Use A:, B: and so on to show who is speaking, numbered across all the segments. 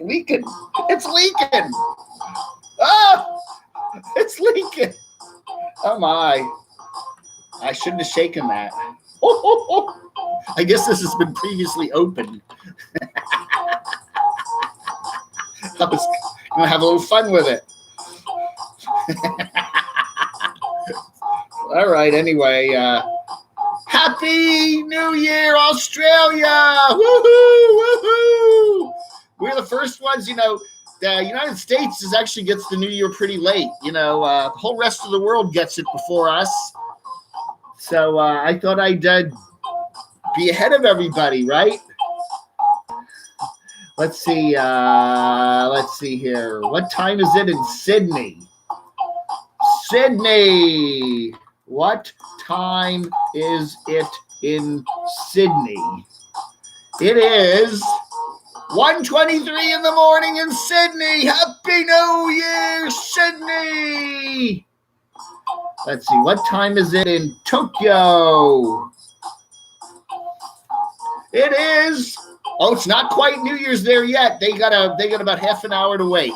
A: leaking. It's leaking. Ah, it's leaking. Oh my. I shouldn't have shaken that. I guess this has been previously opened. I was going to have a little fun with it. All right, anyway. Happy New Year, Australia! Woohoo! Woohoo! We're the first ones, the United States actually gets the New Year pretty late. The whole rest of the world gets it before us. So I thought I'd be ahead of everybody, right? Let's see here. What time is it in Sydney? Sydney! What time is it in Sydney? It is 1:23 in the morning in Sydney. Happy New Year, Sydney! Let's see, what time is it in Tokyo? It is. Oh, it's not quite New Year's there yet. They got about half an hour to wait.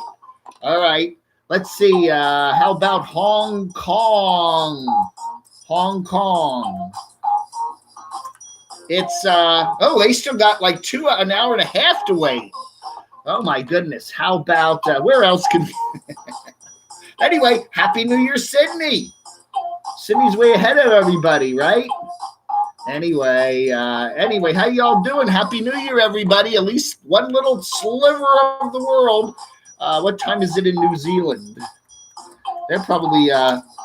A: All right. Let's see. How about Hong Kong? Hong Kong. It's they still got like an hour and a half to wait. Oh my goodness. How about where else can Anyway, Happy New Year, Sydney. Sydney's way ahead of everybody, right? Anyway, how y'all doing? Happy New Year, everybody. At least one little sliver of the world. What time is it in New Zealand? They're probably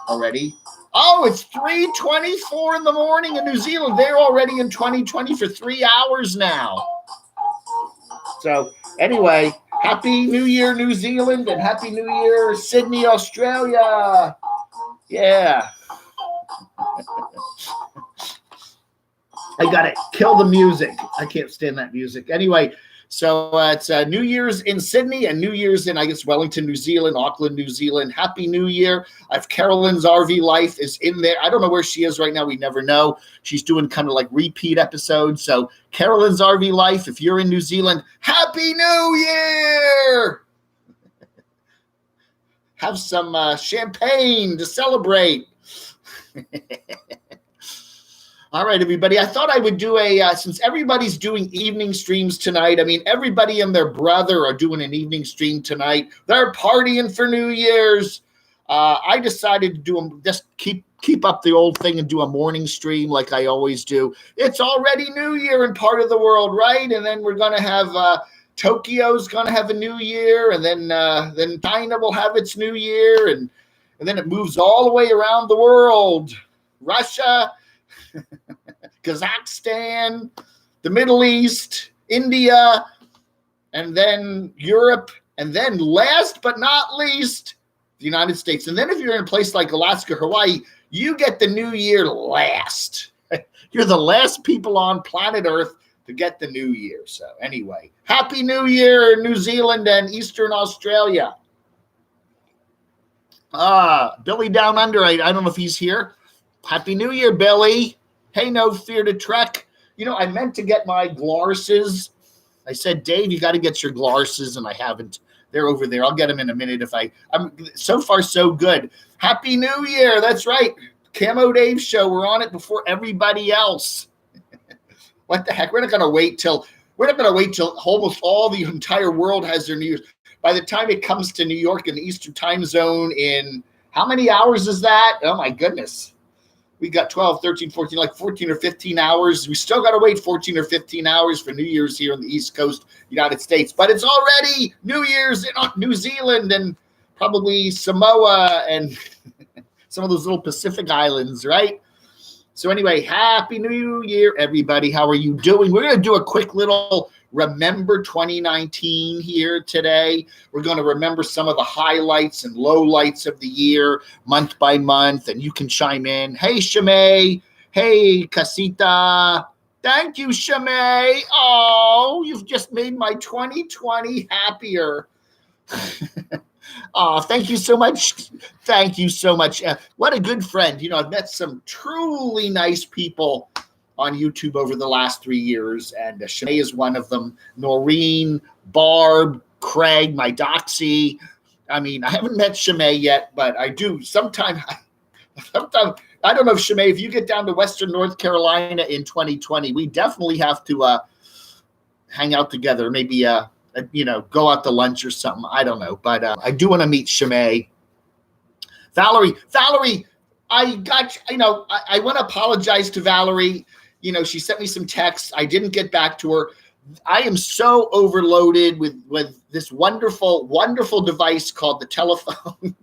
A: already. Oh, it's 3:24 in the morning in New Zealand. They're already in 2020 for 3 hours now. So anyway, Happy New Year, New Zealand, and Happy New Year, Sydney, Australia. Yeah. I got to kill the music. I can't stand that music. Anyway, so it's New Year's in Sydney and New Year's in, I guess, Wellington, New Zealand, Auckland, New Zealand. Happy New Year. I've Carolyn's RV Life is in there. I don't know where she is right now. We never know. She's doing kind of like repeat episodes. So Carolyn's RV Life, if you're in New Zealand, Happy New Year. Have some champagne to celebrate. All right, everybody. I thought I would do since everybody's doing evening streams tonight. I mean, everybody and their brother are doing an evening stream tonight. They're partying for New Year's. I decided to do them, just keep up the old thing and do a morning stream like I always do. It's already New Year in part of the world, right? And then we're going to have Tokyo's going to have a New Year, and then China will have its New Year, and then it moves all the way around the world. Russia, Kazakhstan, the Middle East, India, and then Europe, and then last but not least, the United States. And then if you're in a place like Alaska, Hawaii, you get the New Year last. You're the last people on planet Earth to get the New Year. So anyway, Happy New Year, New Zealand and Eastern Australia. Billy Down Under, I don't know if he's here. Happy New Year, Billy. Hey, No Fear to Trek. I meant to get my glasses. I said, Dave, you got to get your glasses, and I haven't. They're over there. I'll get them in a minute I'm so far so good. Happy New Year. That's right. Camo Dave show. We're on it before everybody else. What the heck? We're not going to wait till almost all the entire world has their New Year's. By the time it comes to New York in the Eastern time zone, in how many hours is that? Oh my goodness. We got 12, 13, 14, like 14 or 15 hours. We still got to wait 14 or 15 hours for New Year's here in the East Coast, United States. But it's already New Year's in New Zealand and probably Samoa and some of those little Pacific islands, right? So anyway, Happy New Year, everybody. How are you doing? We're going to do a quick little Remember 2019 here today. We're going to remember some of the highlights and lowlights of the year, month by month, and you can chime in. Hey, Shamay. Hey, Casita. Thank you, Shamay. Oh, you've just made my 2020 happier. Oh, thank you so much. Thank you so much. What a good friend. I've met some truly nice people on YouTube over the last 3 years, and Shanae is one of them. Noreen, Barb, Craig, my doxy. I mean, I haven't met Shimei yet, but I do sometime. I don't know if Shimei, if you get down to Western North Carolina in 2020, we definitely have to hang out together. Maybe go out to lunch or something. I don't know, but I do want to meet Shimei. Valerie, I got, I want to apologize to Valerie. She sent me some texts. I didn't get back to her. I am so overloaded with this wonderful, wonderful device called the telephone.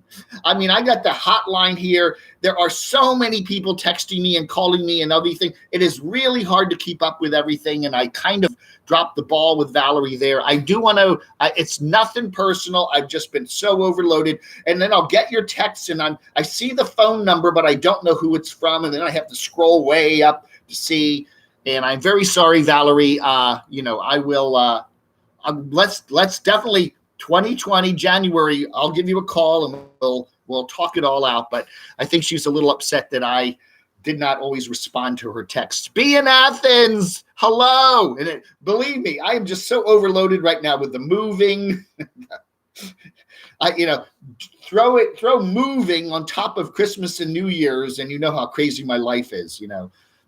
A: I mean, I got the hotline here. There are so many people texting me and calling me and everything. It is really hard to keep up with everything. And I kind of dropped the ball with Valerie there. I do want to, it's nothing personal. I've just been so overloaded. And then I'll get your texts and I see the phone number, but I don't know who it's from. And then I have to scroll way up to see. And I'm very sorry, Valerie. I will. Let's definitely 2020 January. I'll give you a call and we'll talk it all out. But I think she's a little upset that I did not always respond to her texts. Be in Athens. Hello. And believe me, I am just so overloaded right now with the moving. Throw moving on top of Christmas and New Year's, and you know how crazy my life is.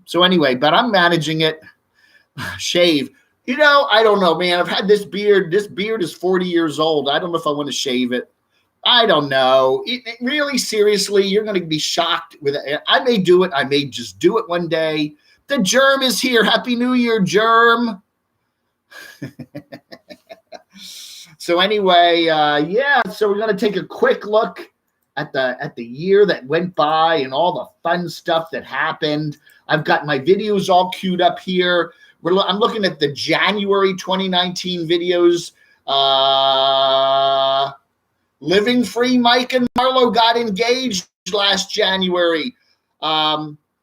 A: So anyway, but I'm managing it. Shave. I don't know, man. I've had this beard. This beard is 40 years old. I don't know if I want to shave it. I don't know. Really, seriously, you're going to be shocked with it. I may do it. I may just do it one day. The germ is here. Happy New Year, germ. So anyway, so we're going to take a quick look at the year that went by and all the fun stuff that happened. I've got my videos all queued up here. I'm looking at the January 2019 videos. Living Free Mike and Marlo got engaged last January.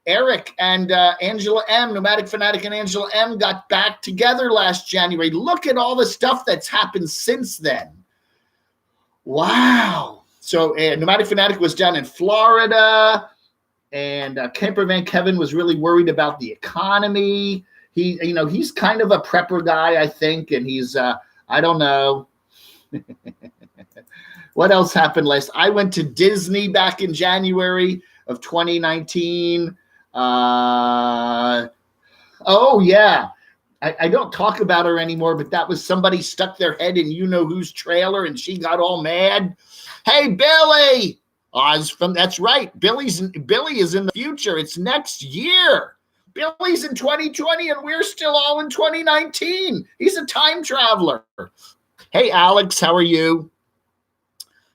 A: Eric and Angela M, Nomadic Fanatic and Angela M got back together last January. Look at all the stuff that's happened since then. Wow. So Nomadic Fanatic was down in Florida, and Campervan Kevin was really worried about the economy. He's kind of a prepper guy, I think, and he's I don't know. What else happened last? I went to Disney back in January of 2019. Oh yeah. I don't talk about her anymore, but that was somebody stuck their head in you-know-whose trailer, and she got all mad. Hey, Billy! That's right. Billy is in the future. It's next year. Billy's in 2020, and we're still all in 2019. He's a time traveler. Hey, Alex, how are you?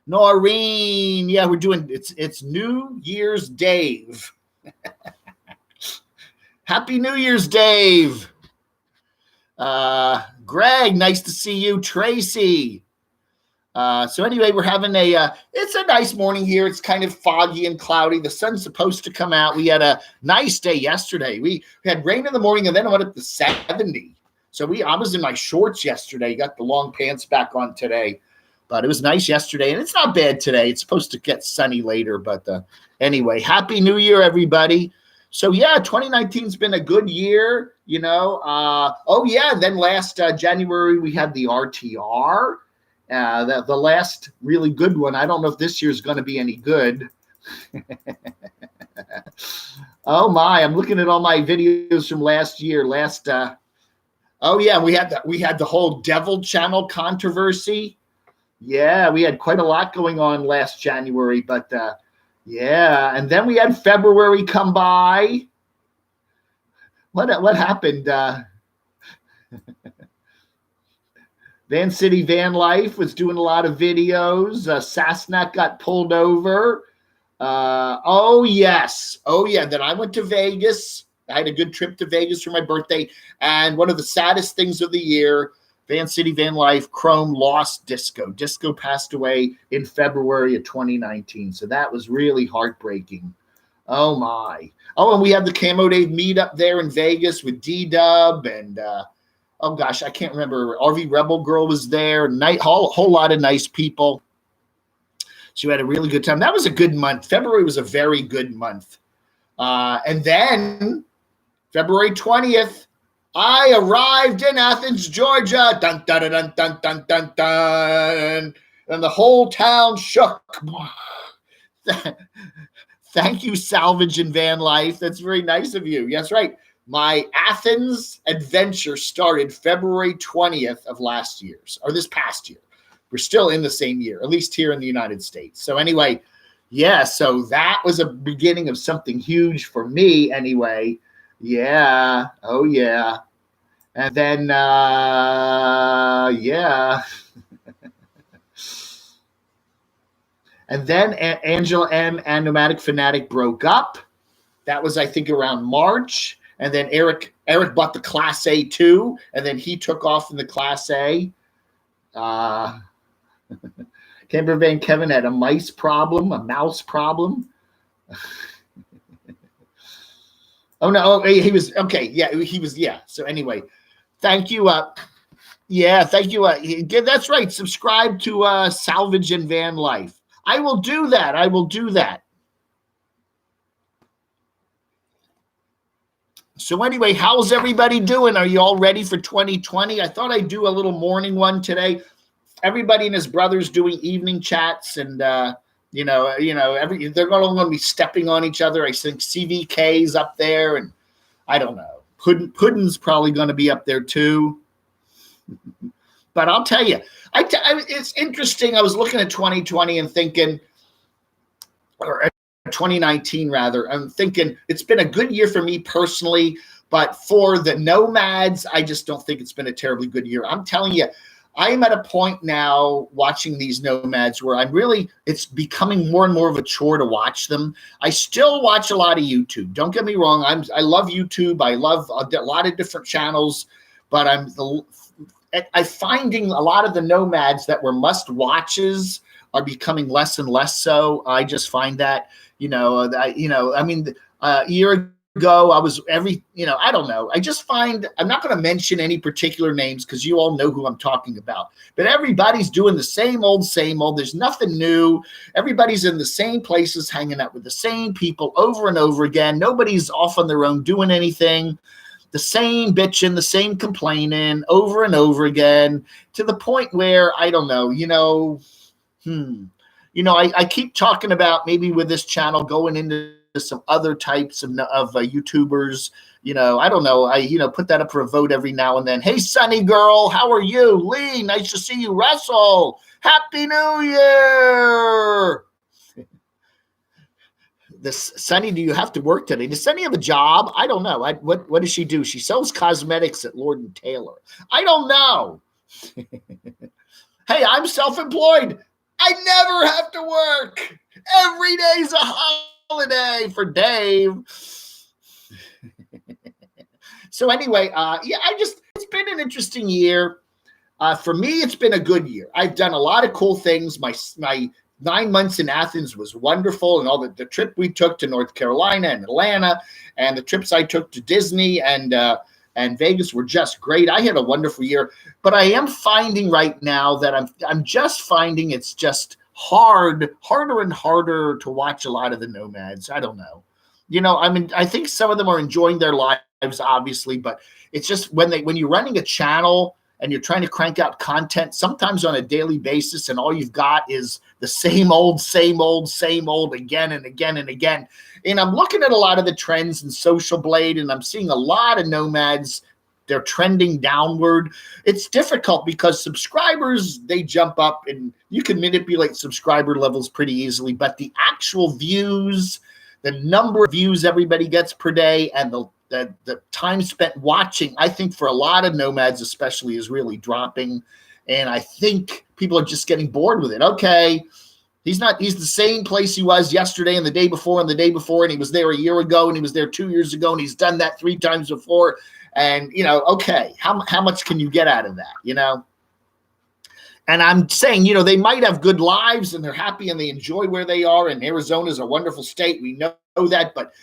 A: Noreen, yeah, we're doing it's New Year's Dave. Happy New Year's, Dave. Greg, nice to see you. Tracy. So anyway, we're having it's a nice morning here. It's kind of foggy and cloudy. The sun's supposed to come out. We had a nice day yesterday. We had rain in the morning, and then it went up to 70. So I was in my shorts yesterday, got the long pants back on today, but it was nice yesterday, and it's not bad today. It's supposed to get sunny later, but anyway, Happy New Year, everybody. So yeah, 2019's been a good year, then last January we had the RTR. The last really good one. I don't know if this year's going to be any good. Oh my! I'm looking at all my videos from last year. We had the whole Devil Channel controversy. Yeah, we had quite a lot going on last January, but and then we had February come by. What happened? Van City Van Life was doing a lot of videos. Sassnat got pulled over. Then I went to Vegas. I had a good trip to Vegas for my birthday. And one of the saddest things of the year, Van City Van Life, Chrome lost Disco. Disco passed away in February of 2019. So that was really heartbreaking. Oh, my. Oh, and we had the Camo Dave meetup there in Vegas with D-Dub and oh gosh, I can't remember. RV Rebel Girl was there. Whole lot of nice people. So we had a really good time. That was a good month. February was a very good month. And then February 20th, I arrived in Athens, Georgia. Dun, dun, dun, dun, dun, dun, dun. And the whole town shook. Thank you, Salvage and Van Life. That's very nice of you. Yes, right. My Athens adventure started February 20th of last year's, or this past year. We're still in the same year, at least here in the United States. So anyway, yeah, so that was a beginning of something huge for me anyway. Yeah. Oh, yeah. And then, yeah. And then Angela M and Nomadic Fanatic broke up. That was, I think, around March. And then Eric bought the Class A too. And then he took off in the Class A. Camber Van Kevin had a mouse problem. Oh, no. Oh, he was, okay. Yeah, he was, yeah. So anyway, thank you. Yeah, thank you. That's right. Subscribe to Salvage and Van Life. I will do that. So anyway, how's everybody doing? Are you all ready for 2020? I thought I'd do a little morning one today. Everybody and his brother's doing evening chats, and they're going to be stepping on each other. I think CVK's up there, and I don't know. Puddin's probably going to be up there too. But I'll tell you, it's interesting. I was looking at 2020 and thinking, or 2019 rather, I'm thinking it's been a good year for me personally, but for the nomads, I just don't think it's been a terribly good year. I'm telling you, I am at a point now watching these nomads where it's becoming more and more of a chore to watch them. I still watch a lot of YouTube. Don't get me wrong. I love YouTube. I love a lot of different channels, but I'm finding a lot of the nomads that were must watches are becoming less and less so. I just find that, a year ago, I was I don't know. I just find, I'm not going to mention any particular names because you all know who I'm talking about, but everybody's doing the same old. There's nothing new. Everybody's in the same places, hanging out with the same people over and over again. Nobody's off on their own doing anything. The same bitching, the same complaining over and over again, to the point where, I don't know, I keep talking about maybe with this channel going into some other types of YouTubers. I don't know. I put that up for a vote every now and then. Hey, Sunny girl, how are you? Lee, nice to see you. Russell, Happy New Year. Sunny, do you have to work today? Does Sunny have a job? I don't know. What does she do? She sells cosmetics at Lord & Taylor. I don't know. Hey, I'm self-employed. I never have to work. Every day's a holiday for Dave. So anyway, it's been an interesting year. For me, it's been a good year. I've done a lot of cool things. My 9 months in Athens was wonderful, and all the trip we took to North Carolina and Atlanta, and the trips I took to Disney and Vegas were just great. I had a wonderful year, but I am finding right now that I'm just finding it's just harder and harder to watch a lot of the nomads. I don't know. I think some of them are enjoying their lives, obviously, but it's just when you're running a channel and you're trying to crank out content sometimes on a daily basis, and all you've got is the same old again and again and again. And I'm looking at a lot of the trends in Social Blade, and I'm seeing a lot of nomads. They're trending downward. It's difficult because subscribers, they jump up, and you can manipulate subscriber levels pretty easily, but the actual views, the number of views everybody gets per day, and the time spent watching, I think for a lot of nomads especially, is really dropping. And I think people are just getting bored with it. Okay, he's the same place he was yesterday and the day before and the day before, and he was there a year ago, and he was there 2 years ago, and he's done that 3 times before. And, okay, how much can you get out of that, And I'm saying, they might have good lives and they're happy and they enjoy where they are. And Arizona is a wonderful state. We know that. But,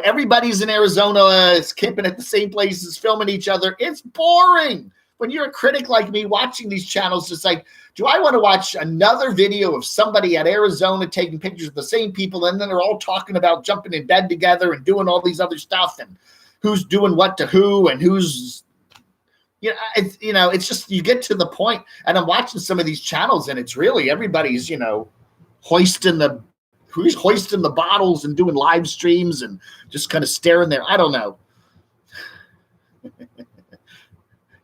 A: everybody's in Arizona, is camping at the same places, filming each other. It's boring. When you're a critic like me watching these channels, it's like, do I want to watch another video of somebody at Arizona taking pictures of the same people, and then they're all talking about jumping in bed together and doing all these other stuff? And, who's doing what to who and who's, it's just, you get to the point, and I'm watching some of these channels, and it's really everybody's, hoisting the bottles and doing live streams and just kind of staring there. I don't know.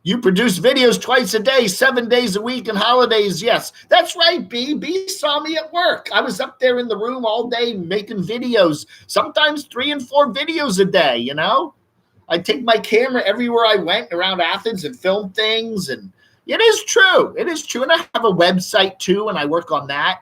A: You produce videos twice a day, 7 days a week, and holidays. Yes, that's right, B. B saw me at work. I was up there in the room all day making videos, sometimes 3 and 4 videos a day, I'd take my camera everywhere I went around Athens and film things. And it is true. It is true. And I have a website too, and I work on that.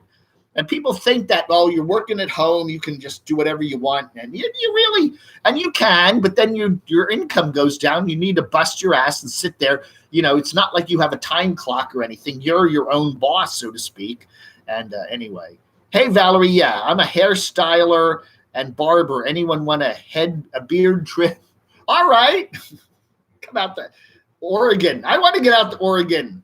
A: And people think that, you're working at home, you can just do whatever you want. And you really, and you can, but then your income goes down. You need to bust your ass and sit there. It's not like you have a time clock or anything. You're your own boss, so to speak. And anyway, hey, Valerie, yeah, I'm a hairstyler and barber. Anyone want a beard trim? All right. Come out to Oregon. I want to get out to Oregon.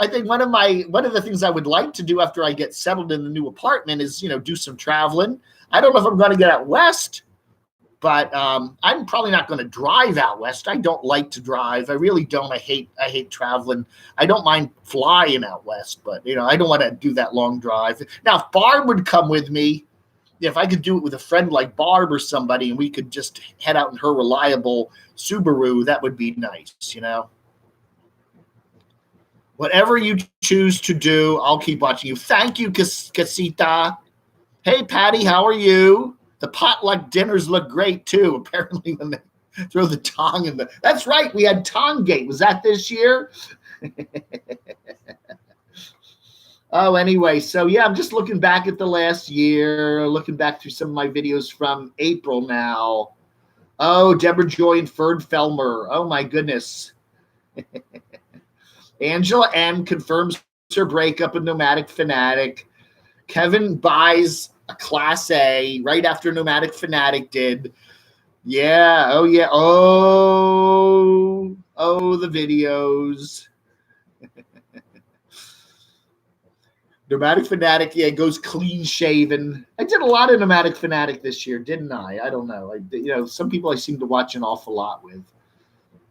A: I think one of the things I would like to do after I get settled in the new apartment is, do some traveling. I don't know if I'm going to get out west, but I'm probably not going to drive out west. I don't like to drive. I really don't. I hate traveling. I don't mind flying out west, but I don't want to do that long drive. Now, if Barb would come with me, if I could do it with a friend like Barb or somebody, and we could just head out in her reliable Subaru, that would be nice, Whatever you choose to do, I'll keep watching you. Thank you, Casita. Hey, Patty, how are you? The potluck dinners look great, too, apparently, when they throw the tong in the... That's right, we had Tongate. Was that this year? Oh, anyway, so yeah, I'm just looking back at the last year, looking back through some of my videos from April now. Oh, Deborah Joy and Ferd Felmer. Oh, my goodness. Angela M. confirms her breakup with Nomadic Fanatic. Kevin buys a Class A right after Nomadic Fanatic did. Yeah. Oh, yeah. Oh, the videos. Nomadic Fanatic, yeah, goes clean shaven. I did a lot of Nomadic Fanatic this year, didn't I? I don't know. Some people I seem to watch an awful lot with.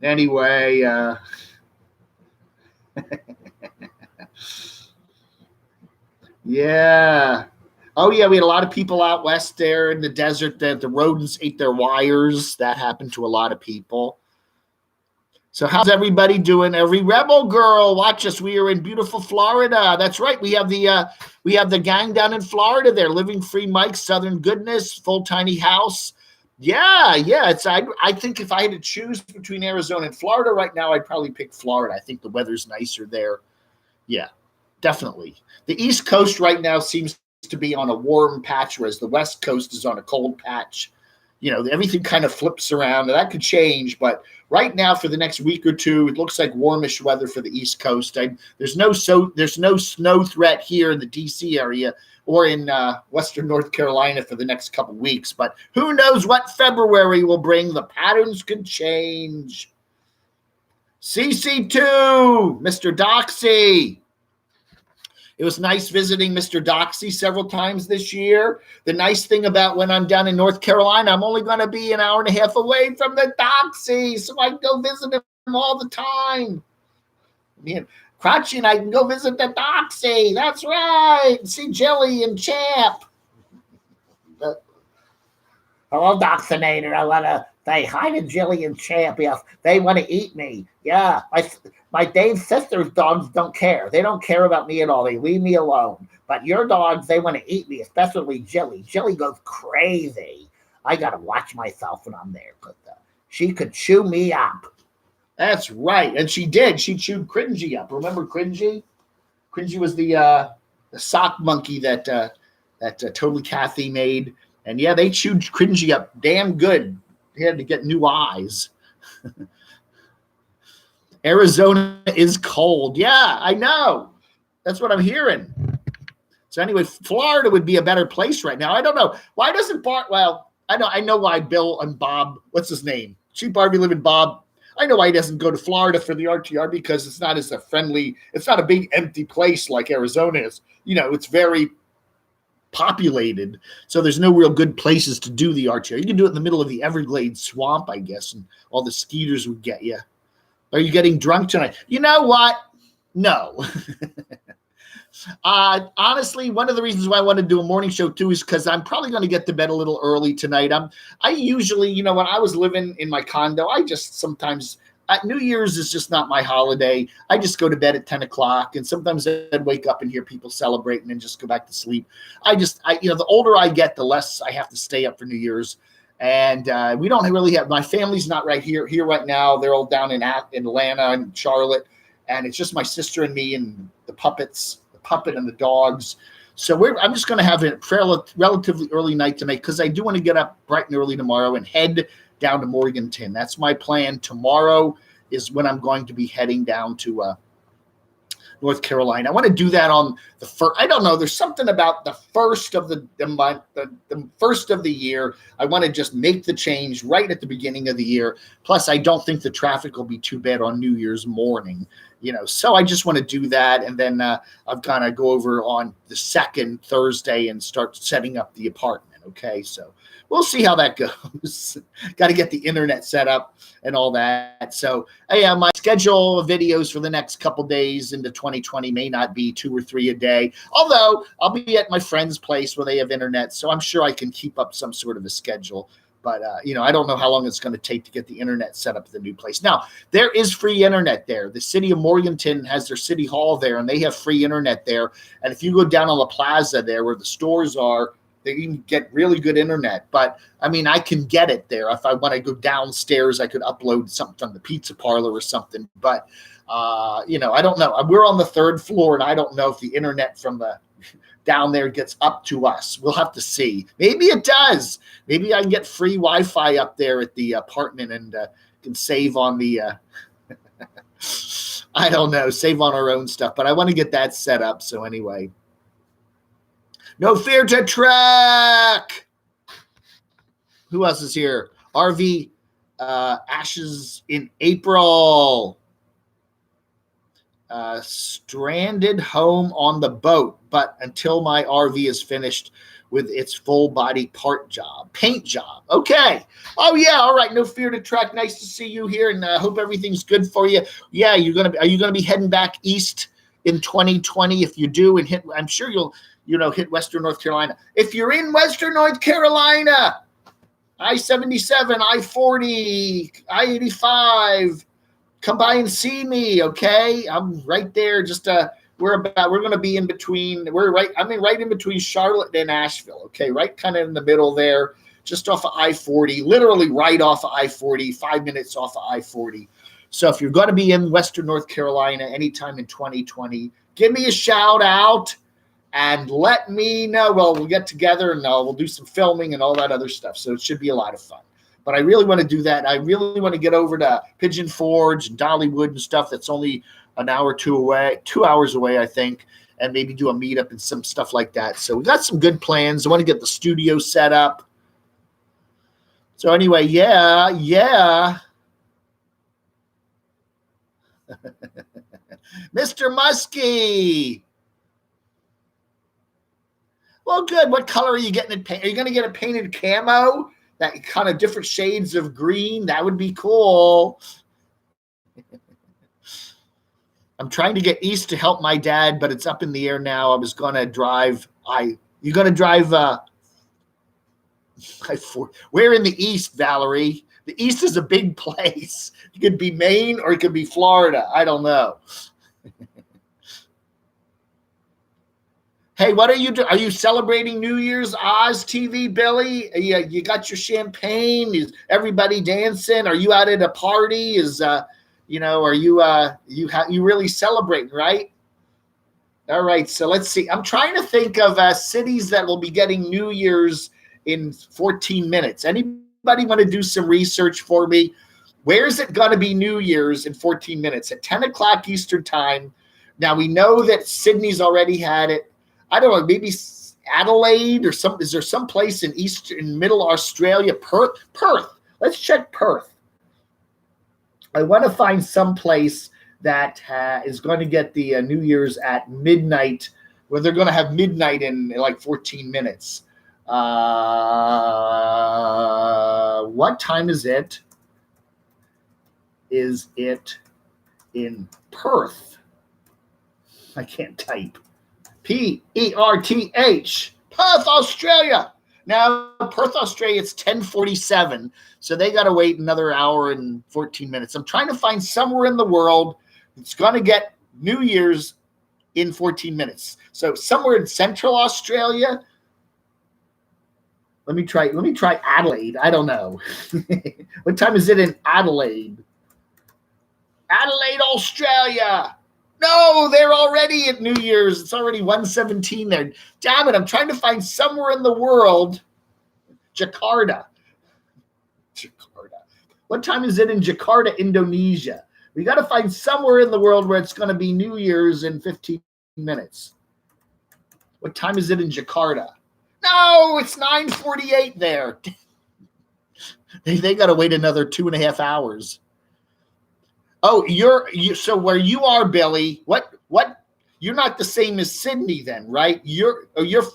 A: Anyway, yeah. Oh, yeah, we had a lot of people out west there in the desert that the rodents ate their wires. That happened to a lot of people. So how's everybody doing? Every rebel girl, watch us. We are in beautiful Florida. That's right. We have the gang down in Florida there, Living Free Mike, Southern Goodness, Full Tiny House. Yeah. I think if I had to choose between Arizona and Florida right now, I'd probably pick Florida. I think the weather's nicer there. Yeah, definitely. The East Coast right now seems to be on a warm patch, whereas the West Coast is on a cold patch. Everything kind of flips around, and that could change. But right now, for the next week or two, it looks like warmish weather for the East Coast. There's no snow threat here in the D.C. area or in Western North Carolina for the next couple weeks. But who knows what February will bring? The patterns could change. CC2, Mr. Doxy. It was nice visiting Mr. Doxy several times this year. The nice thing about when I'm down in North Carolina, I'm only going to be an hour and a half away from the Doxy, so I can go visit him all the time. Me and Crotchy and I can go visit the Doxy. That's right. See Jelly and Champ. Hello, Doxinator. I want to say hi to Jelly and Champ. Yes, they want to eat me. Yeah, my Dave's sister's dogs don't care. They don't care about me at all. They leave me alone. But your dogs, they want to eat me, especially Jelly. Jelly goes crazy. I got to watch myself when I'm there. But she could chew me up. That's right. And she did. She chewed Cringy up. Remember Cringy? Cringy was the sock monkey that Totally Kathy made. And yeah, they chewed Cringy up damn good. He had to get new eyes. Arizona is cold. Yeah, I know. That's what I'm hearing. So anyway, Florida would be a better place right now. I don't know. Why doesn't Bart? Well, I know why Bill and Bob, what's his name? Cheap Barbie Living Bob. I know why he doesn't go to Florida for the RTR, because it's not it's not a big empty place like Arizona is. It's very populated, so there's no real good places to do the archery. You can do it in the middle of the Everglades swamp, I guess, and all the skeeters would get you. Are you getting drunk tonight? You know what? No. Honestly, one of the reasons why I want to do a morning show too is because I'm probably going to get to bed a little early tonight. I usually, when I was living in my condo, I just sometimes New Year's is just not my holiday. I just go to bed at 10 o'clock, and sometimes I'd wake up and hear people celebrating and just go back to sleep. The older I get, the less I have to stay up for New Year's. And we don't really have, my family's not right here right now. They're all down in Atlanta and Charlotte, and it's just my sister and me and the puppet and the dogs. So I'm just going to have a relatively early night tonight because I do want to get up bright and early tomorrow and head down to Morganton. That's my plan. Tomorrow is when I'm going to be heading down to North Carolina. I want to do that on the first. I don't know. There's something about the first of the month, the first of the year. I want to just make the change right at the beginning of the year. Plus, I don't think the traffic will be too bad on New Year's morning. So I just want to do that, and then I've got to go over on the second Thursday and start setting up the apartment. Okay, so we'll see how that goes. Got to get the internet set up and all that. So my schedule of videos for the next couple days into 2020 may not be 2 or 3 a day, although I'll be at my friend's place where they have internet, so I'm sure I can keep up some sort of a schedule. But, I don't know how long it's going to take to get the internet set up at the new place. Now, there is free internet there. The city of Morganton has their city hall there, and they have free internet there. And if you go down on La Plaza there where the stores are, they can get really good internet. But, I can get it there. If I want to go downstairs, I could upload something from the pizza parlor or something. But, I don't know. We're on the 3rd floor, and I don't know if the internet from the down there gets up to us. We'll have to see. Maybe it does. Maybe I can get free Wi-Fi up there at the apartment and can save on the, I don't know, save on our own stuff. But I want to get that set up. So anyway, no fear to trek. Who else is here? RV Ashes in April. Stranded home on the boat, but until my RV is finished with its full body paint job. Okay. Oh yeah. All right. No fear to trek. Nice to see you here, and I hope everything's good for you. Yeah. Are you gonna be heading back east in 2020? If you do, and I'm sure you'll hit Western North Carolina. If you're in Western North Carolina, I-77, I-40, I-85. Come by and see me, okay? I'm right there. Just we're going to be in between. Right in between Charlotte and Asheville, okay? Right kind of in the middle there, just off of I-40, literally right off of I-40, 5 minutes off of I-40. So if you're going to be in Western North Carolina anytime in 2020, give me a shout out and let me know. Well, we'll get together and we'll do some filming and all that other stuff. So it should be a lot of fun. But I really want to do that. I really want to get over to Pigeon Forge and Dollywood and stuff that's only an hour or 2 away, 2 hours away, I think, and maybe do a meetup and some stuff like that. So we got some good plans. I want to get the studio set up. So anyway, yeah. Mr. Muskie. Well, good. What color are you getting it painted? Are you going to get it painted camo? That kind of different shades of green. That would be cool. I'm trying to get east to help my dad, but it's up in the air now. I was going to drive. You're going to drive. Where in the east, Valerie? The east is a big place. It could be Maine or it could be Florida. I don't know. Hey, what are you doing? Are you celebrating New Year's Oz TV, Billy? You got your champagne? Is everybody dancing? Are you out at a party? Are you really celebrating, right? All right, so let's see. I'm trying to think of cities that will be getting New Year's in 14 minutes. Anybody want to do some research for me? Where is it going to be New Year's in 14 minutes? At 10 o'clock Eastern time. Now, we know that Sydney's already had it. I don't know, maybe Adelaide or some. Is there some place in middle Australia? Perth. Let's check Perth. I want to find some place that is going to get the New Year's at midnight Well, they're going to have midnight in like 14 minutes. What time is it? Is it in Perth? I can't type. Perth, Perth, Australia. Now, Perth, Australia, it's 10:47, so they got to wait another hour and 14 minutes. I'm trying to find somewhere in the world that's going to get New Year's in 14 minutes. So somewhere in Central Australia. Let me try Adelaide. I don't know. What time is it in Adelaide? Adelaide, Australia. No, they're already at New Year's. It's already 1:17 there. Damn it, I'm trying to find somewhere in the world. Jakarta. What time is it in Jakarta, Indonesia? We got to find somewhere in the world where it's going to be New Year's in 15 minutes. What time is it in Jakarta? No, it's 9:48 there. They got to wait another 2.5 hours. Oh, so where you are, Billy, what you're not the same as Sydney then, right? You're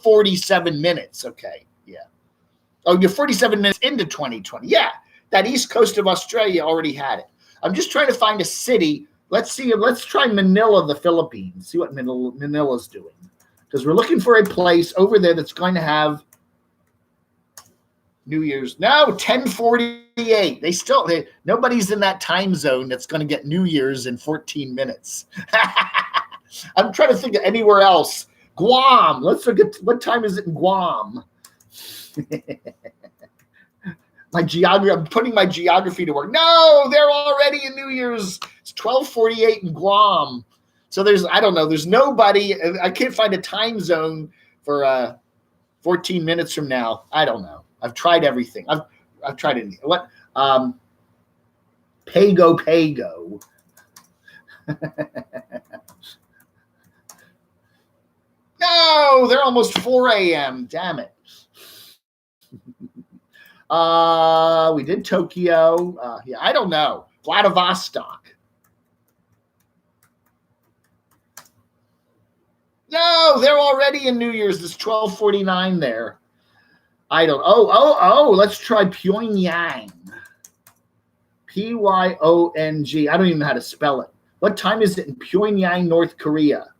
A: 47 minutes. Okay. Yeah. Oh, you're 47 minutes into 2020. Yeah. That east coast of Australia already had it. I'm just trying to find a city. Let's try Manila, the Philippines. See what Manila's doing. Because we're looking for a place over there that's going to have New Year's. No, 10:48. Nobody's in that time zone that's going to get New Year's in 14 minutes. I'm trying to think of anywhere else. Guam. Let's look at what time is it in Guam. I'm putting my geography to work. No, they're already in New Year's. It's 12:48 in Guam. So there's nobody. I can't find a time zone for 14 minutes from now. I don't know. I've tried everything. I've tried it. What? Pago. No, they're almost 4 a.m. Damn it. We did Tokyo. Yeah, I don't know. Vladivostok. No, they're already in New Year's. It's 12:49 there. I don't. Oh. Let's try Pyongyang. Pyong. I don't even know how to spell it. What time is it in Pyongyang, North Korea?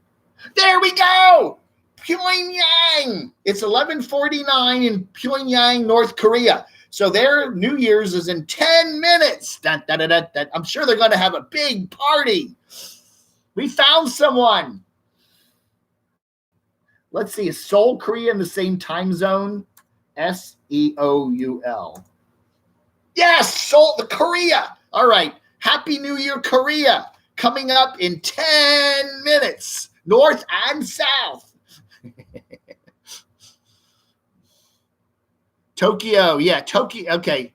A: There we go. Pyongyang. It's 11:49 in Pyongyang, North Korea. So their New Year's is in 10 minutes. I'm sure they're going to have a big party. We found someone. Let's see. Is Seoul, Korea in the same time zone? Seoul. Yes, Seoul, Korea. All right. Happy New Year, Korea. Coming up in 10 minutes. North and south. Tokyo. Yeah, Tokyo. Okay.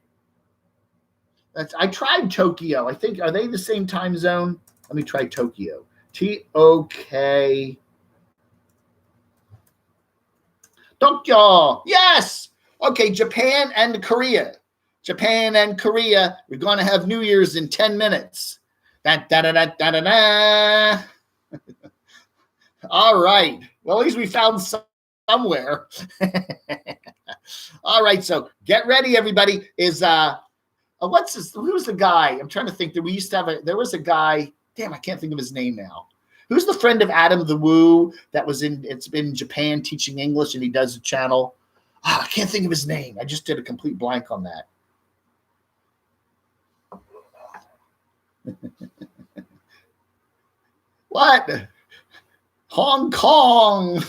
A: I tried Tokyo. I think, are they the same time zone? Let me try Tokyo. T-O-K. Tokyo. Yes. Okay, Japan and Korea. We're going to have New Year's in 10 minutes. Da-da-da-da-da-da. All right. Well, at least we found somewhere. All right. So get ready, everybody. Who's the guy? I'm trying to think that there was a guy. Damn, I can't think of his name now. Who's the friend of Adam the Woo it's been in Japan teaching English, and he does a channel. Oh, I can't think of his name. I just did a complete blank on that. What? Hong Kong.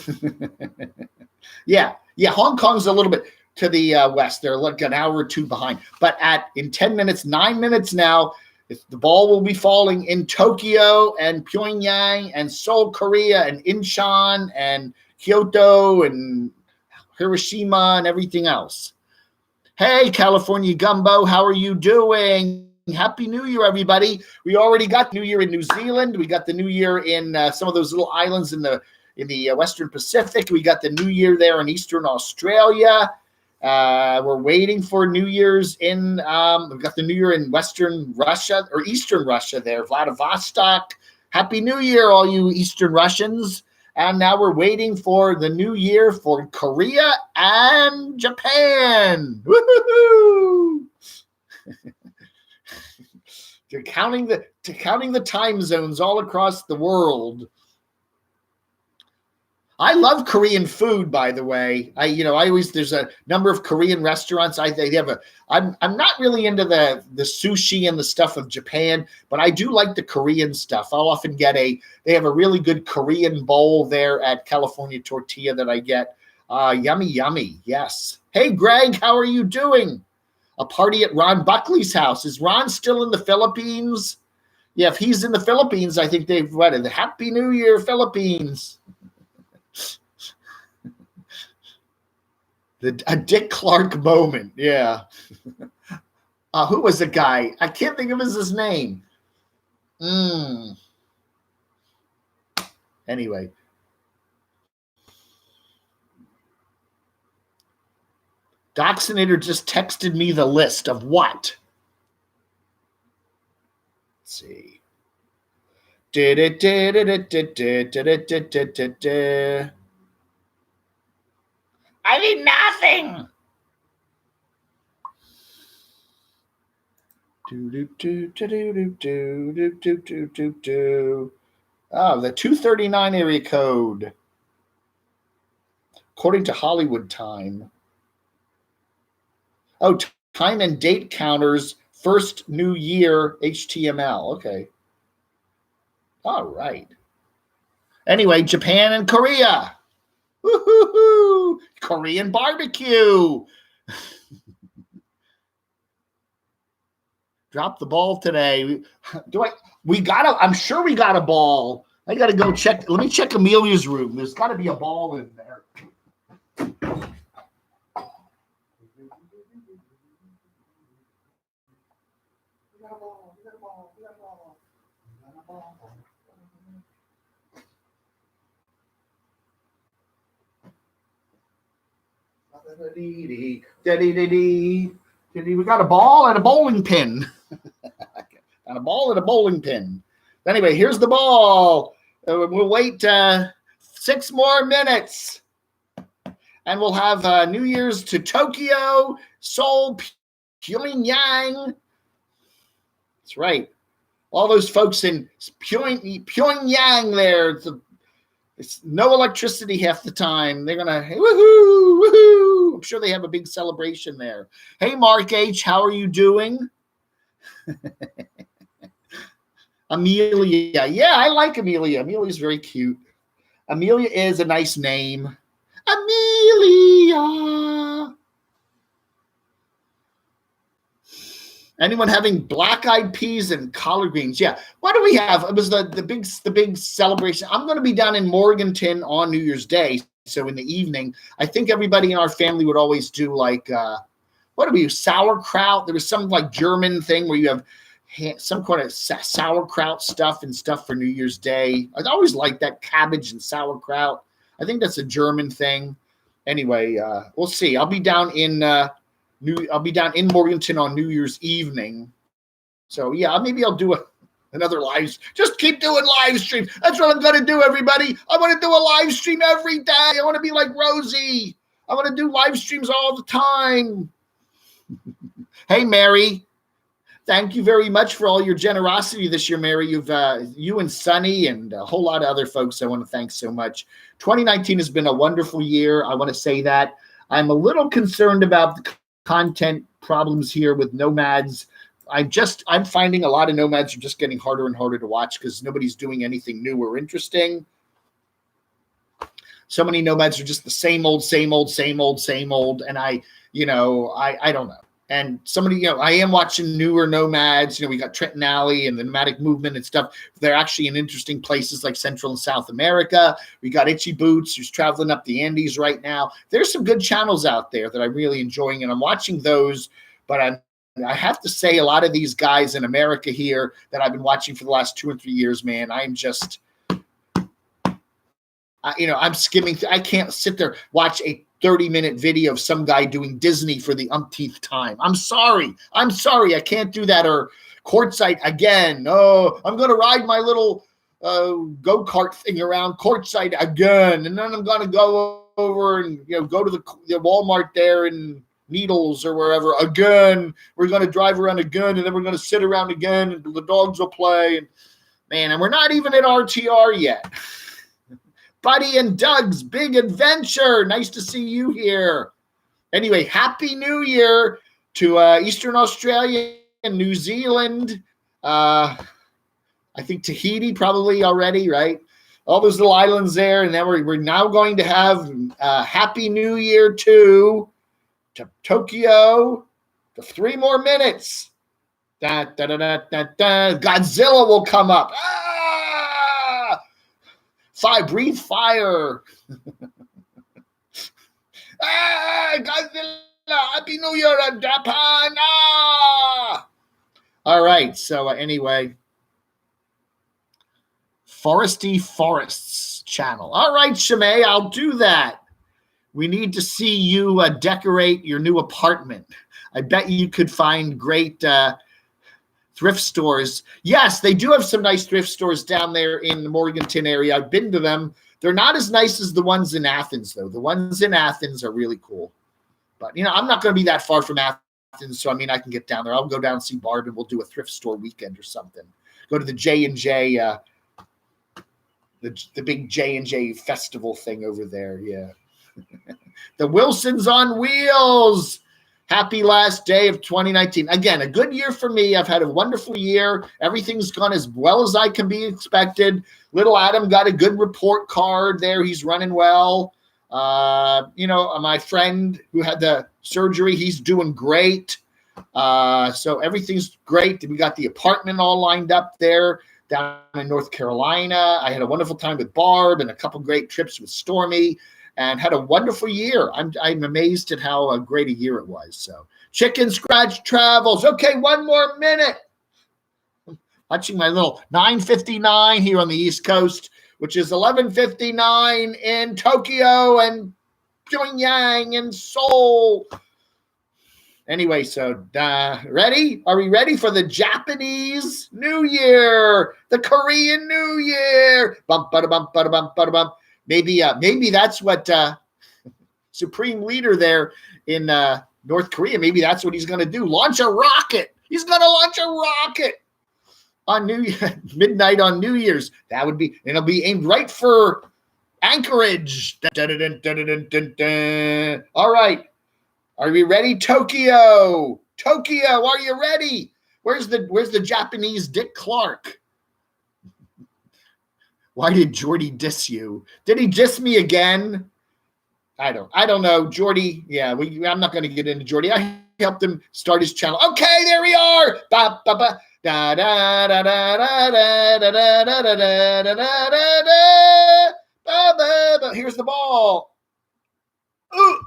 A: Yeah. Hong Kong's a little bit to the west. They're like an hour or two behind. But in 10 minutes, 9 minutes now, the ball will be falling in Tokyo and Pyongyang and Seoul, Korea and Incheon and Kyoto and Hiroshima and everything else. Hey, California Gumbo, how are you doing? Happy New Year, everybody. We already got New Year in New Zealand. We got the New Year in some of those little islands in the Western Pacific. We got the New Year there in Eastern Australia. We're waiting for New Year's we've got the New Year in Western Russia or Eastern Russia there, Vladivostok. Happy New Year, all you Eastern Russians. And now we're waiting for the new year for Korea and Japan. Woo-hoo-hoo! They're counting the time zones all across the world. I love Korean food, by the way. There's a number of Korean restaurants. I'm not really into the sushi and the stuff of Japan, but I do like the Korean stuff. I'll often they have a really good Korean bowl there at California Tortilla that I get. Yummy, yummy. Yes. Hey, Greg, how are you doing? A party at Ron Buckley's house. Is Ron still in the Philippines? Yeah, if he's in the Philippines, I think they've read it. Happy New Year, Philippines. A Dick Clark moment. Yeah. Who was the guy? I can't think of his name. Anyway. Doxinator just texted me the list of what? Let's see. I mean nothing. Oh, the 239 area code. According to Hollywood time. Oh, time and date counters, first new year HTML. Okay. All right. Anyway, Japan and Korea. Woo-hoo-hoo! Korean barbecue. Drop the ball today. I'm sure we got a ball. I got to go check. Let me check Amelia's room. There's got to be a ball in there. We got a ball and a bowling pin. And a ball and a bowling pin. Anyway, here's the ball. We'll wait 6 more minutes. And we'll have New Year's to Tokyo, Seoul, Pyongyang. That's right. All those folks in Pyongyang there. It's no electricity half the time. They're going to, woohoo, woohoo. I'm sure they have a big celebration there. Hey, Mark H., how are you doing? Amelia. Yeah, I like Amelia. Amelia's very cute. Amelia is a nice name. Amelia. Anyone having black-eyed peas and collard greens? Yeah. What do we have? It was the big celebration. I'm going to be down in Morganton on New Year's Day. So in the evening, I think everybody in our family would always do like, what do we use? Sauerkraut. There was some like German thing where you have some kind of sauerkraut stuff for New Year's Day. I always liked that cabbage and sauerkraut. I think that's a German thing. Anyway, we'll see. I'll be down in Morganton on New Year's evening. So yeah, maybe I'll do another live. Just keep doing live streams. That's what I'm going to do, everybody. I want to do a live stream every day. I want to be like Rosie. I want to do live streams all the time. Hey, Mary. Thank you very much for all your generosity this year, Mary. You and Sunny and a whole lot of other folks I want to thank so much. 2019 has been a wonderful year. I want to say that. I'm a little concerned about the content problems here with nomads. I'm finding a lot of nomads are just getting harder and harder to watch because nobody's doing anything new or interesting. So many nomads are just the same old. And I don't know. And somebody, I am watching newer nomads. We got Trenton Alley and the nomadic movement and stuff. They're actually in interesting places like Central and South America. We got Itchy Boots, who's traveling up the Andes right now. There's some good channels out there that I'm really enjoying, and I'm watching those. But I have to say, a lot of these guys in America here that I've been watching for the last 2 or 3 years, man, I'm just, I'm skimming. I can't sit there, watch a 30-minute video of some guy doing Disney for the umpteenth time. I'm sorry. I can't do that. Or Quartzsite again. Oh, I'm going to ride my little go-kart thing around courtside again. And then I'm going to go over and go to the Walmart there in Needles or wherever again. We're going to drive around again, and then we're going to sit around again, and the dogs will play. And man, and we're not even at RTR yet. Buddy and Doug's Big Adventure. Nice to see you here. Anyway, Happy New Year to Eastern Australia and New Zealand. I think Tahiti probably already, right? All those little islands there. And then we're now going to have Happy New Year to Tokyo for 3 more minutes. Da, da, da, da, da, da. Godzilla will come up. Breathe fire. Godzilla. Happy New Year, Japan. All right. So anyway, Foresty Forests channel. All right, Shimei, I'll do that. We need to see you decorate your new apartment. I bet you could find great thrift stores. Yes, they do have some nice thrift stores down there in the Morganton area. I've been to them. They're not as nice as the ones in Athens, though. The ones in Athens are really cool. But, I'm not going to be that far from Athens, so, I can get down there. I'll go down and see Barb, and we'll do a thrift store weekend or something. Go to the J&J, the big J&J festival thing over there, yeah. The Wilsons on Wheels. Happy last day of 2019. Again, a good year for me. I've had a wonderful year. Everything's gone as well as I can be expected. Little Adam got a good report card there. He's running well. My friend who had the surgery, he's doing great. So everything's great. We got the apartment all lined up there down in North Carolina. I had a wonderful time with Barb and a couple great trips with Stormy and had a wonderful year. I'm amazed at how great a year it was. So Chicken Scratch Travels. Okay, 1 more minute. Watching my little 9:59 here on the East Coast, which is 11:59 in Tokyo and Pyongyang and Seoul. Anyway, so ready? Are we ready for the Japanese New Year? The Korean New Year? Bump, bada, bump, bada, bump, bada, bump. Maybe that's what Supreme Leader there in North Korea, maybe that's what he's going to do. Launch a rocket. He's going to launch a rocket on midnight on New Year's. It'll be aimed right for Anchorage. Dun, dun, dun, dun, dun. All right. Are we ready? Tokyo, are you ready? Where's the Japanese Dick Clark? Why did Jordy diss you? Did he diss me again? I don't know. Jordy, yeah, I'm not going to get into Jordy. I helped him start his channel. Okay, there we are. Ba, ba, ba. Da, da, da, da, da, da, da, da, da, da, da, da, da. Ba, ba, ba. Here's the ball. Ooh.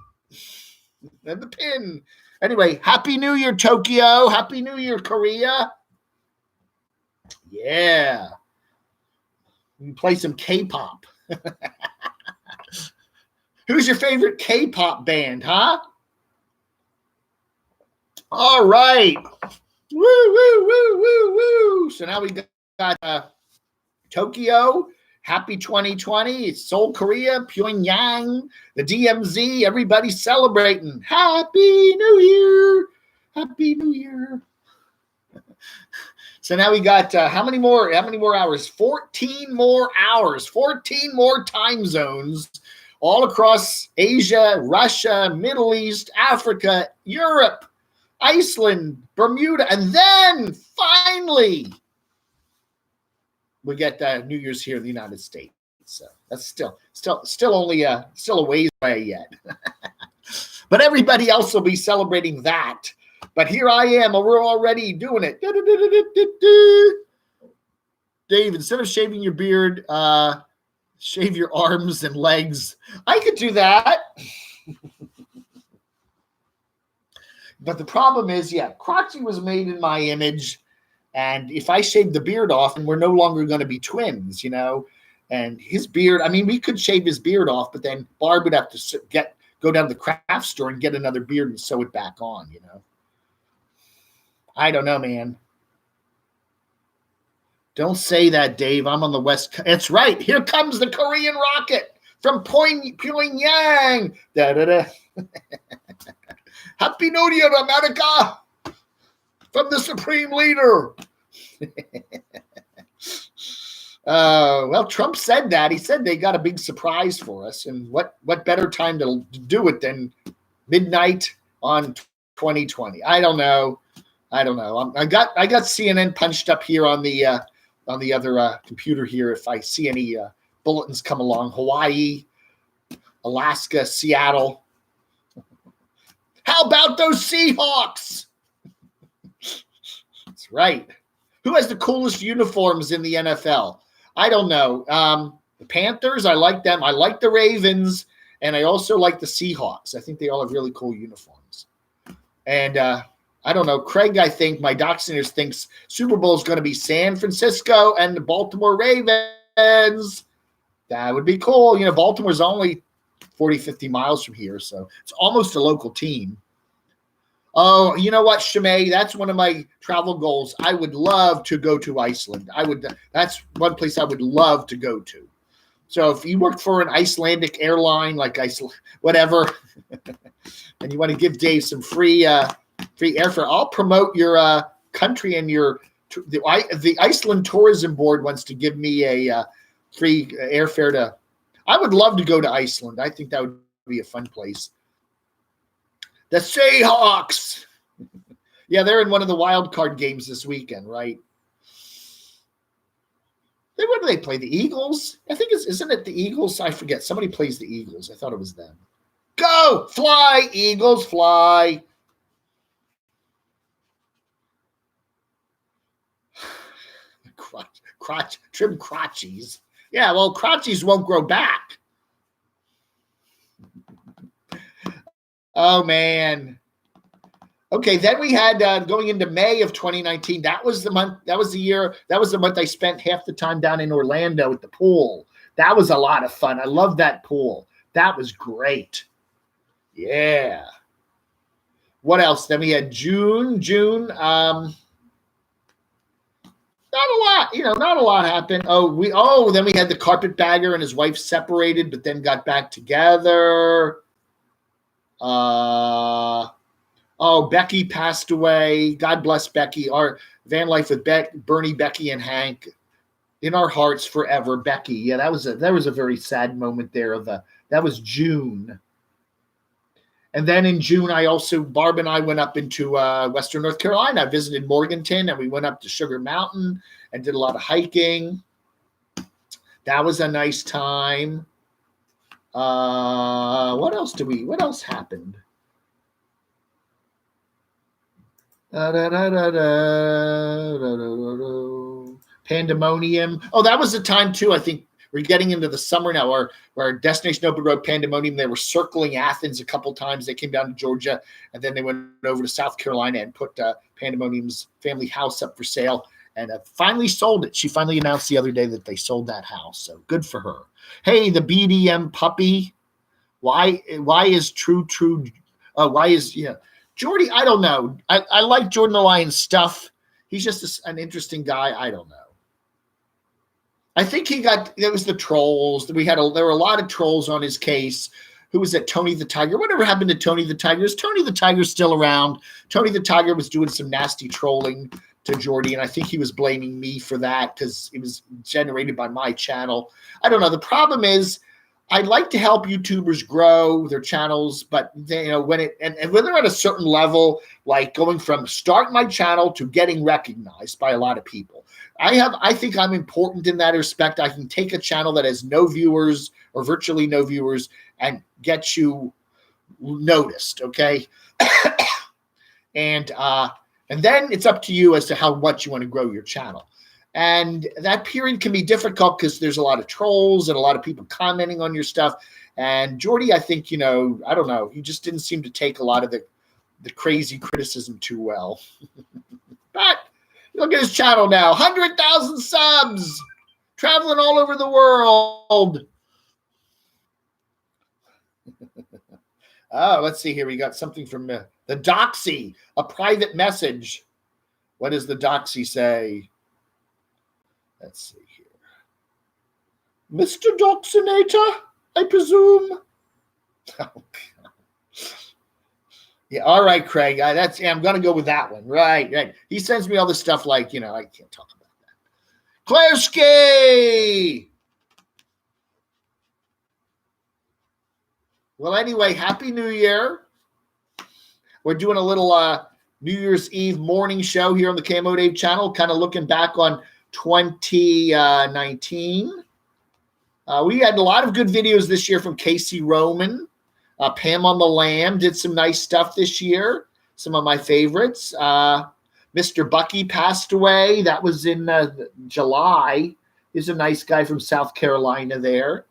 A: And the pin. Anyway, Happy New Year, Tokyo. Happy New Year, Korea. Yeah. We can play some K-pop. Who's your favorite K-pop band, huh? All right. Woo, woo, woo, woo, woo. So now we got Tokyo. Happy 2020. It's Seoul, Korea, Pyongyang, the DMZ. Everybody's celebrating. Happy New Year. Happy New Year. So now we got how many more hours? 14 more hours, 14 more time zones all across Asia, Russia, Middle East, Africa, Europe, Iceland, Bermuda, and then finally we get New Year's here in the United States. So that's still only still a ways away yet. But everybody else will be celebrating that. But here I am. We're already doing it. Dave, instead of shaving your beard, shave your arms and legs. I could do that. But the problem is, Croxy was made in my image. And if I shave the beard off, and we're no longer going to be twins, and his beard, we could shave his beard off, but then Barb would have to go down to the craft store and get another beard and sew it back on, I don't know, man. Don't say that, Dave. I'm on the West Coast. It's right. Here comes the Korean rocket from Pyongyang. Da-da-da. Happy New Year, America, from the Supreme Leader. Well, Trump said that. He said they got a big surprise for us. And what better time to do it than midnight on 2020? I don't know. I got CNN punched up here on the other computer here. If I see any bulletins come along, Hawaii, Alaska, Seattle. How about those Seahawks? That's right. Who has the coolest uniforms in the NFL? I don't know. The Panthers, I like them. I like the Ravens, and I also like the Seahawks. I think they all have really cool uniforms. And I don't know. Craig, I think, my Doxiners thinks Super Bowl is going to be San Francisco and the Baltimore Ravens. That would be cool. Baltimore's only 40, 50 miles from here, so it's almost a local team. Oh, you know what, Shimei? That's one of my travel goals. I would love to go to Iceland. That's one place I would love to go to. So if you work for an Icelandic airline, like whatever, and you want to give Dave some free airfare, I'll promote your country and the Iceland Tourism Board wants to give me a free airfare to. I would love to go to Iceland. I think that would be a fun place. The Seahawks. Yeah, they're in one of the wild card games this weekend, right? What do they play? The Eagles? I think isn't it the Eagles? I forget. Somebody plays the Eagles. I thought it was them. Go! Fly, Eagles, fly. Trim crotchies. Yeah, well, crotchies won't grow back. Oh, man. Okay, then we had going into May of 2019. That was the month. That was the year. That was the month I spent half the time down in Orlando at the pool. That was a lot of fun. I love that pool. That was great. Yeah. What else? Then we had June. Not a lot, not a lot happened. Then we had the carpetbagger and his wife separated, but then got back together. Becky passed away. God bless Becky. Our van life with Bernie, Becky, and Hank. In our hearts forever, Becky. Yeah, that was a very sad moment there. That was June. And then in June, Barb and I went up into Western North Carolina. I visited Morganton, and we went up to Sugar Mountain and did a lot of hiking. That was a nice time. What else happened? Pandemonium. Oh, that was the time too. I think we're getting into the summer now, where Destination Open Road Pandemonium, they were circling Athens a couple times. They came down to Georgia, and then they went over to South Carolina and put Pandemonium's family house up for sale, and finally sold it. She finally announced the other day that they sold that house, so good for her. Hey, the BDM puppy. Why is Jordy? I don't know. I like Jordan the Lion stuff. He's just an interesting guy. I don't know. I think there was the trolls. There were a lot of trolls on his case. Who was it? Tony the Tiger. Whatever happened to Tony the Tiger? Is Tony the Tiger still around? Tony the Tiger was doing some nasty trolling to Jordy, and I think he was blaming me for that because it was generated by my channel. I don't know. The problem is, I'd like to help YouTubers grow their channels, but when they're at a certain level, like going from starting my channel to getting recognized by a lot of people, I think I'm important in that respect. I can take a channel that has no viewers or virtually no viewers and get you noticed. Okay. And then it's up to you as to how much you want to grow your channel. And that period can be difficult because there's a lot of trolls and a lot of people commenting on your stuff. And Jordy, I think, I don't know, he just didn't seem to take a lot of the crazy criticism too well. But look at his channel now, 100,000 subs, traveling all over the world. Oh, let's see here. We got something from the Doxy, a private message. What does the Doxy say? Let's see here. Mr. Doxinator, I presume. Oh, yeah, all right, Craig. I'm going to go with that one. Right. He sends me all this stuff like, I can't talk about that. Klersky! Well, anyway, Happy New Year. We're doing a little New Year's Eve morning show here on the KMO Dave channel, kind of looking back on 2019. We had a lot of good videos this year from Casey Roman. Pam on the Lam did some nice stuff this year. Some of my favorites. Mr. Bucky passed away. That was in July. He's a nice guy from South Carolina there.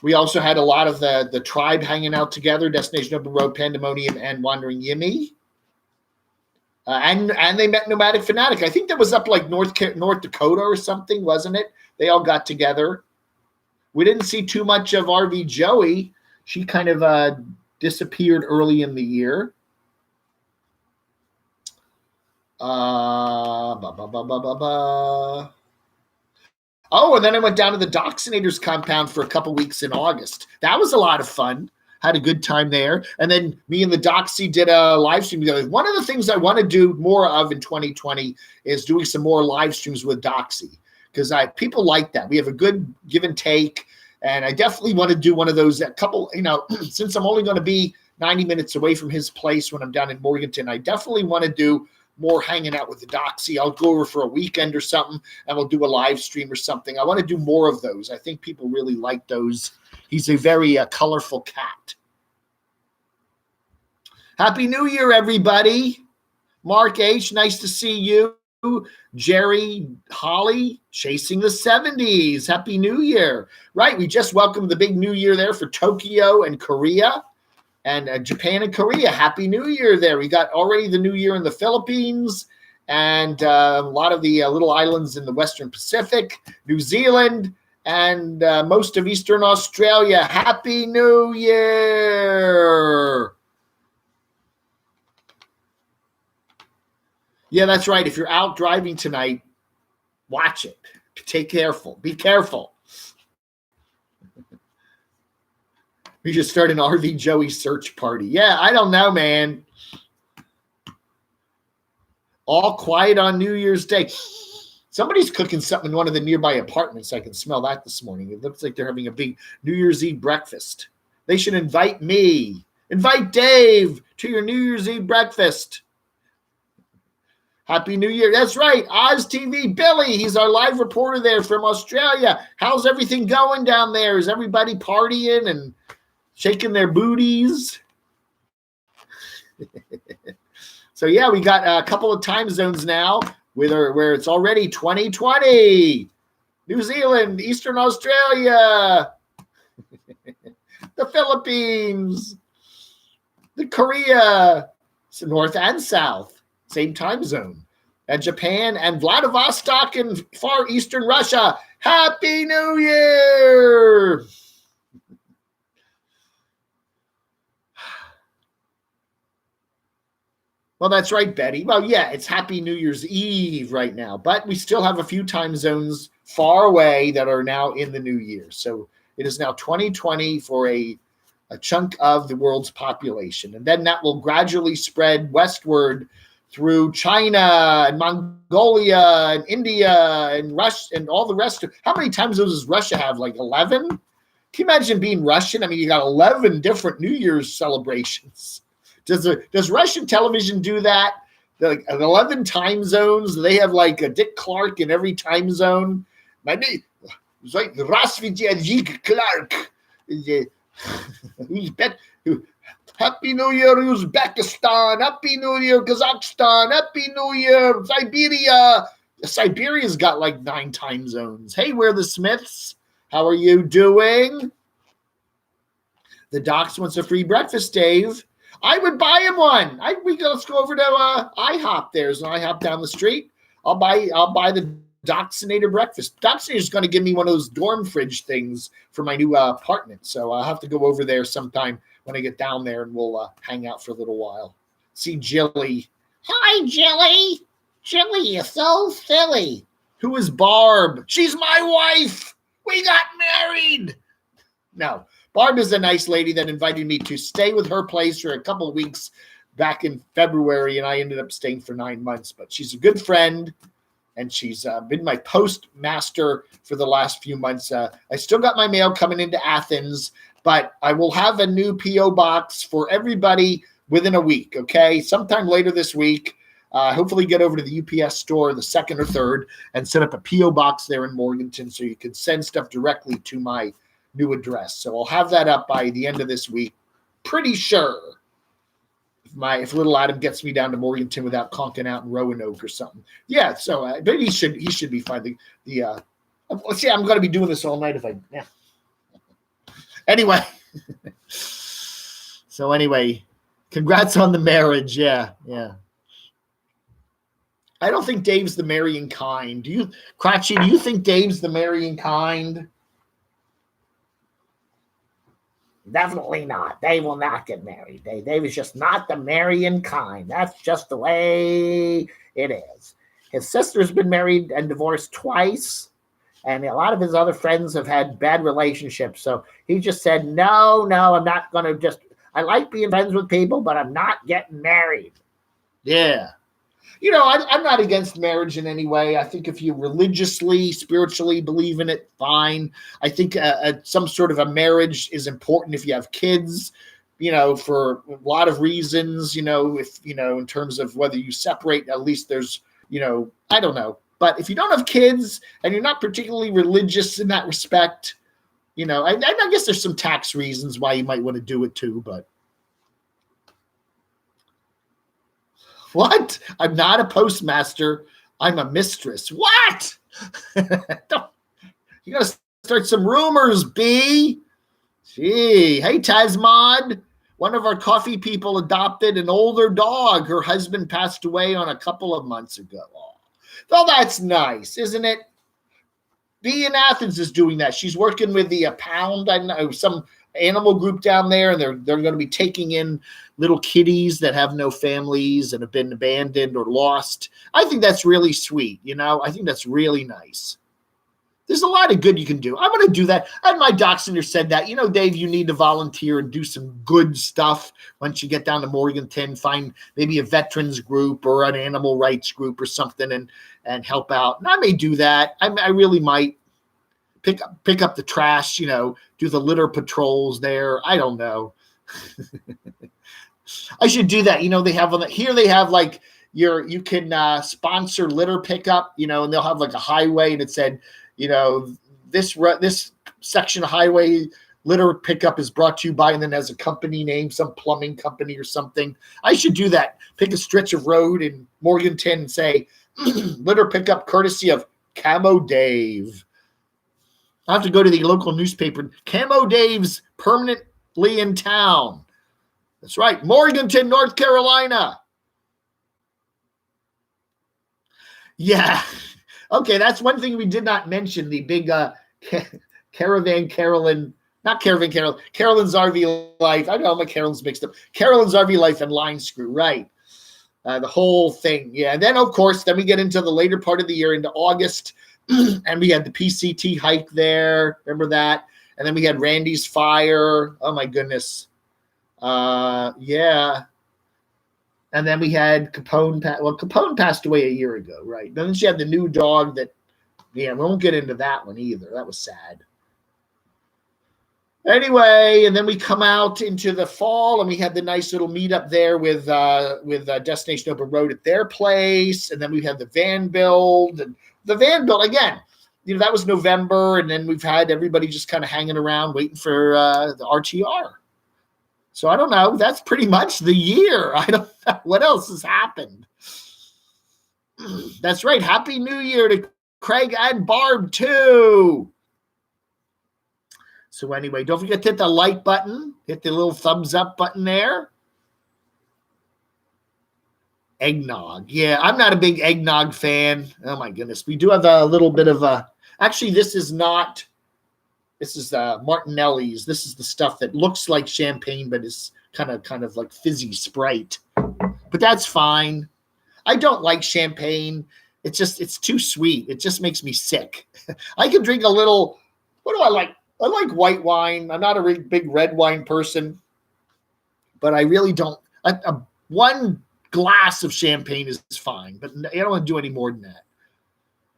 A: We also had a lot of the tribe hanging out together, Destination Open Road, Pandemonium, and Wandering Yimmy. And they met Nomadic Fanatic. I think that was up like North Dakota or something, wasn't it? They all got together. We didn't see too much of RV Joey. She kind of disappeared early in the year. Oh, and then I went down to the Doxinators compound for a couple weeks in August. That was a lot of fun. Had a good time there. And then me and the Doxy did a live stream together. One of the things I want to do more of in 2020 is doing some more live streams with Doxy, because people like that. We have a good give and take. And I definitely want to do one of those, since I'm only going to be 90 minutes away from his place when I'm down in Morganton, I definitely want to do more hanging out with the Doxy. I'll go over for a weekend or something, and we'll do a live stream or something. I want to do more of those. I think people really like those. He's a very colorful cat. Happy New Year, everybody. Mark H., nice to see you. Jerry Holly, chasing the 70s. Happy New Year. Right, we just welcomed the big New Year there for Tokyo and Korea. And Japan and Korea, Happy New Year there. We got already the New Year in the Philippines and a lot of the little islands in the Western Pacific, New Zealand, and most of Eastern Australia. Happy New Year. Yeah, that's right. If you're out driving tonight, watch it. Be careful. We just start an RV Joey search party. Yeah, I don't know, man. All quiet on New Year's Day. Somebody's cooking something in one of the nearby apartments. I can smell that this morning. It looks like they're having a big New Year's Eve breakfast. They should invite me. Invite Dave to your New Year's Eve breakfast. Happy New Year. That's right. Oz TV, Billy. He's our live reporter there from Australia. How's everything going down there? Is everybody partying and shaking their booties? So, yeah, we got a couple of time zones now where it's already 2020. New Zealand, Eastern Australia, the Philippines, the Korea, so North and South, same time zone, and Japan and Vladivostok and far Eastern Russia. Happy New Year! Well, that's right, Betty. Well, yeah, it's Happy New Year's Eve right now, but we still have a few time zones far away that are now in the new year. So it is now 2020 for a chunk of the world's population. And then that will gradually spread westward through China and Mongolia and India and Russia and all the rest. How many time zones does Russia have? Like 11? Can you imagine being Russian? I mean, you got 11 different New Year's celebrations. Does Russian television do that? Like 11 time zones. They have like a Dick Clark in every time zone. My name is like Rasvijay Clark. Happy New Year, Uzbekistan. Happy New Year, Kazakhstan. Happy New Year, Siberia. Siberia's got like 9 time zones. Hey, we're the Smiths. How are you doing? The Docs wants a free breakfast, Dave. I would buy him one. Let's go over to IHOP. There's an IHOP down the street. I'll buy the Doxinator breakfast. Doxinator's going to give me one of those dorm fridge things for my new apartment. So I'll have to go over there sometime when I get down there, and we'll hang out for a little while. See Jilly. Hi, Jilly. Chili, you're so silly. Who is Barb? She's my wife. We got married. No, Barb is a nice lady that invited me to stay with her place for a couple of weeks back in February, and I ended up staying for 9 months. But she's a good friend, and she's been my postmaster for the last few months. I still got my mail coming into Athens, but I will have a new P.O. box for everybody within a week, okay? Sometime later this week. Hopefully get over to the UPS store the 2nd or 3rd and set up a P.O. box there in Morganton so you can send stuff directly to my new address. So I'll have that up by the end of this week. Pretty sure if little Adam gets me down to Morganton without conking out in Roanoke or something. Yeah, so but he should be fine. Let's see, I'm going to be doing this all night if I yeah. Anyway. So anyway, congrats on the marriage. Yeah. I don't think Dave's the marrying kind. Cratchy, do you think Dave's the marrying kind? Definitely not. Dave will not get married. Dave is just not the marrying kind. That's just the way it is. His sister's been married and divorced twice, and a lot of his other friends have had bad relationships. So he just said, no, I'm not going to just, I like being friends with people, but I'm not getting married. Yeah. I'm not against marriage in any way. I think if you religiously, spiritually believe in it, fine. I think some sort of a marriage is important if you have kids, for a lot of reasons, if, in terms of whether you separate, at least there's, I don't know. But if you don't have kids and you're not particularly religious in that respect, I guess there's some tax reasons why you might want to do it too, but. What? I'm not a postmaster. I'm a mistress. What? You got to start some rumors, B. Gee. Hey, Tasmod. One of our coffee people adopted an older dog. Her husband passed away on a couple of months ago. Well, that's nice, isn't it? B in Athens is doing that. She's working with the Pound, I know, some animal group down there, and they're going to be taking in little kitties that have no families and have been abandoned or lost. I think that's really sweet. I think that's really nice. There's a lot of good you can do. I'm going to do that. And my dachshund said that, Dave, you need to volunteer and do some good stuff once you get down to Morganton, find maybe a veterans group or an animal rights group or something and help out. And I may do that. I really might pick up the trash, do the litter patrols there. I don't know. I should do that. They have like you can sponsor litter pickup, and they'll have like a highway and it said, this section of highway litter pickup is brought to you by, and then has a company name, some plumbing company or something. I should do that. Pick a stretch of road in Morganton and say litter pickup courtesy of Camo Dave. I have to go to the local newspaper. Camo Dave's permanently in town. That's right. Morganton, North Carolina. Yeah. Okay, that's one thing we did not mention. The big Carolyn's RV Life. I know my Carolyn's mixed up. Carolyn's RV Life and Line Screw, right. The whole thing. Yeah. And then, of course, we get into the later part of the year, into August. And we had the PCT hike there. Remember that? And then we had Randy's fire. Oh, my goodness. Yeah. And then we had Capone. Capone passed away a year ago, right? Then she had the new dog that, we won't get into that one either. That was sad. Anyway, and then we come out into the fall, and we had the nice little meetup there with Destination Open Road at their place. And then we had the van build, and the van build again. That was November, and then we've had everybody just kind of hanging around waiting for the RTR. So I don't know. That's pretty much the year. I don't know what else has happened. That's right. Happy New Year to Craig and Barb too. So anyway, don't forget to hit the like button. Hit the little thumbs up button there. Eggnog. Yeah, I'm not a big eggnog fan. Oh, my goodness. We do have a little bit of a – actually, this is Martinelli's. This is the stuff that looks like champagne but is kind of like fizzy Sprite. But that's fine. I don't like champagne. It's too sweet. It just makes me sick. I can drink a little. What do I like? I like white wine. I'm not a really big red wine person, but I really don't. One glass of champagne is fine, but I don't want to do any more than that.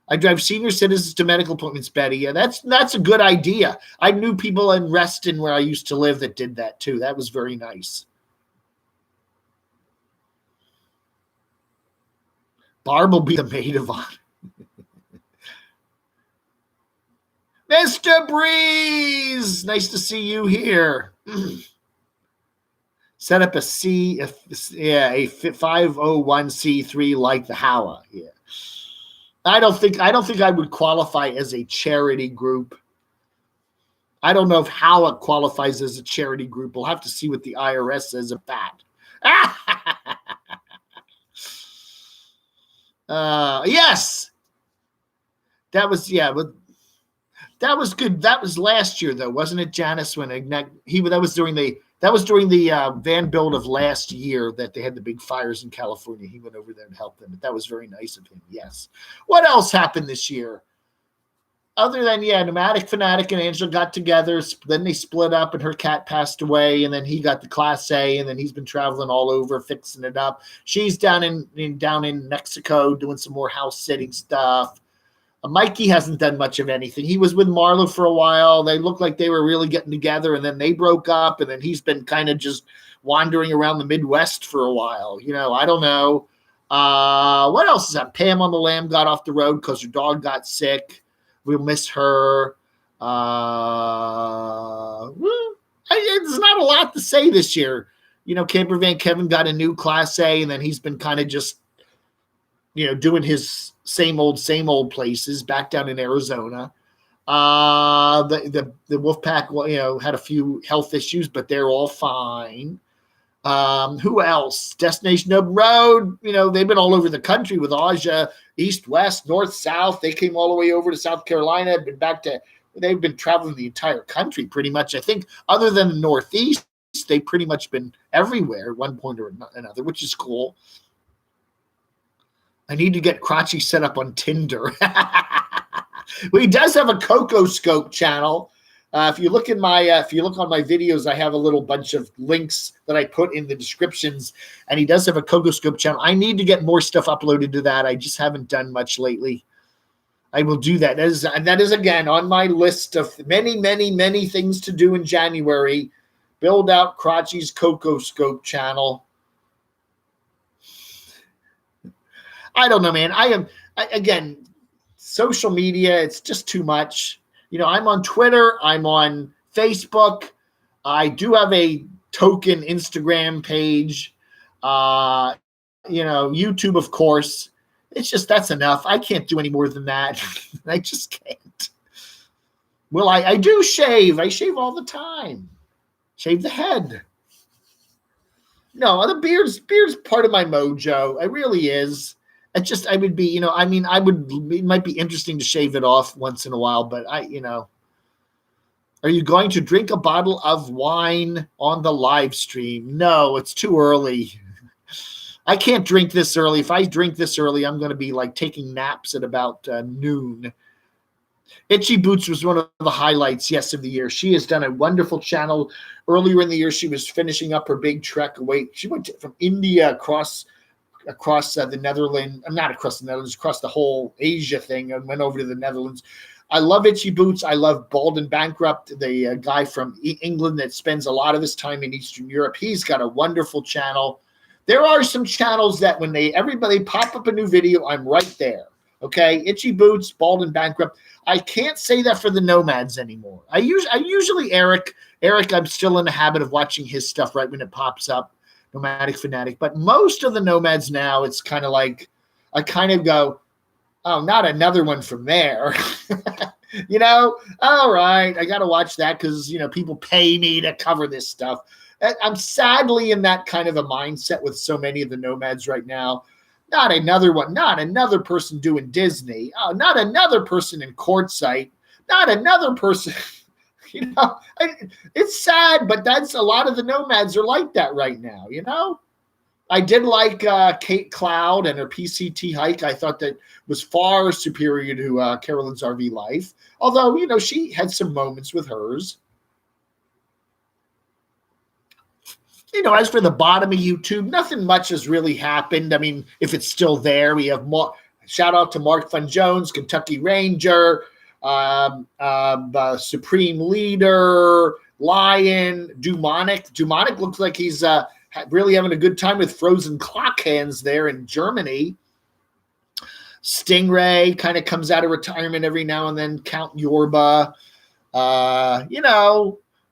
A: I drive senior citizens to medical appointments, Betty. Yeah, that's a good idea. I knew people in Reston, where I used to live, that did that too. That was very nice. Barb will be the maid of honor. Mr. Breeze, nice to see you here. Set up a 501c3 like the Howa. Yeah. I don't think I would qualify as a charity group. I don't know if Howa qualifies as a charity group. We'll have to see what the IRS says of that. Yes. That was but that was good. That was last year though, wasn't it, Janice? When that was during the van build of last year that they had the big fires in California. He went over there and helped them. But that was very nice of him. Yes. What else happened this year? Other than, Nomadic Fanatic and Angela got together. Then they split up and her cat passed away. And then he got the Class A. And then he's been traveling all over, fixing it up. She's down in Mexico doing some more house sitting stuff. Mikey hasn't done much of anything. He was with Marlo for a while. They looked like they were really getting together, and then they broke up, and then he's been kind of just wandering around the Midwest for a while. I don't know. What else is that? Pam on the Lamb got off the road because her dog got sick. We'll miss her. There's not a lot to say this year. Camper Van Kevin got a new Class A, and then he's been kind of just, doing his same old places back down in Arizona. The Wolfpack, had a few health issues, but they're all fine. Who else? Destination Open Road, they've been all over the country with Aja, east, west, north, south. They came all the way over to South Carolina, they've been traveling the entire country pretty much. I think other than the Northeast, they've pretty much been everywhere at one point or another, which is cool. I need to get Crotchy set up on Tinder. Well, he does have a Coco Scope channel. If you look on my videos, I have a little bunch of links that I put in the descriptions, and he does have a Coco Scope channel. I need to get more stuff uploaded to that. I just haven't done much lately. I will do that. That is again on my list of many, many, many things to do in January. Build out Crotchy's Coco Scope channel. I don't know, man. Again, social media, it's just too much. I'm on Twitter. I'm on Facebook. I do have a token Instagram page. YouTube, of course. It's just, that's enough. I can't do any more than that. I just can't. Well, I do shave. I shave all the time. Shave the head. No, the beard's part of my mojo. It really is. It might be interesting to shave it off once in a while, but are you going to drink a bottle of wine on the live stream? No, it's too early. I can't drink this early. If I drink this early, I'm going to be like taking naps at about noon. Itchy Boots was one of the highlights, of the year. She has done a wonderful channel. Earlier in the year, she was finishing up her big trek away. She went from India across the Netherlands, not across the Netherlands, across the whole Asia thing, and went over to the Netherlands. I love Itchy Boots. I love Bald and Bankrupt, the guy from England that spends a lot of his time in Eastern Europe. He's got a wonderful channel. There are some channels that when everybody pop up a new video, I'm right there. Okay, Itchy Boots, Bald and Bankrupt. I can't say that for the Nomads anymore. I usually Eric, I'm still in the habit of watching his stuff right when it pops up. Nomadic Fanatic, but most of the Nomads now, it's kind of like I kind of go, oh, not another one from there. All right, I got to watch that because people pay me to cover this stuff. I'm sadly in that kind of a mindset with so many of the Nomads right now. Not another one, not another person doing Disney. Oh, not another person in Quartzsite. Not another person. It's sad, but that's a lot of the Nomads are like that right now, I did like Kate Cloud and her PCT hike. I thought that was far superior to Carolyn's RV Life. Although, she had some moments with hers. As for the bottom of YouTube, nothing much has really happened. I mean, if it's still there, we have more. Shout out to Mark Fun Jones, Kentucky Ranger, Supreme Leader, Lion, Dumonic. Dumonic looks like he's really having a good time with Frozen Clock Hands there in Germany. Stingray kind of comes out of retirement every now and then. Count Yorba.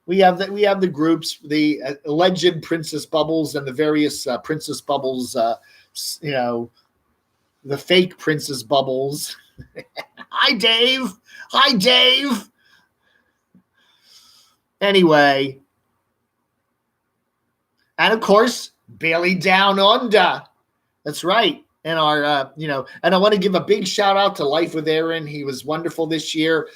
A: We have the groups, the alleged Princess Bubbles and the various Princess Bubbles, the fake Princess Bubbles. Hi, Dave. Anyway. And of course, Bailey Down Under. That's right. And our, and I want to give a big shout out to Life with Aaron. He was wonderful this year.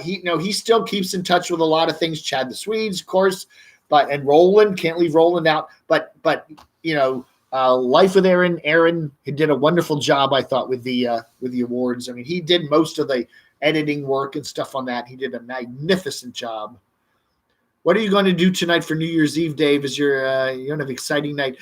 A: He still keeps in touch with a lot of things. Chad the Swedes, of course, and Roland, can't leave Roland out. But Life with Aaron. Aaron, he did a wonderful job, I thought, with the awards. I mean, he did most of the editing work and stuff on that. He did a magnificent job. What are you going to do tonight for New Year's Eve, Dave? Is you're going to have an exciting night?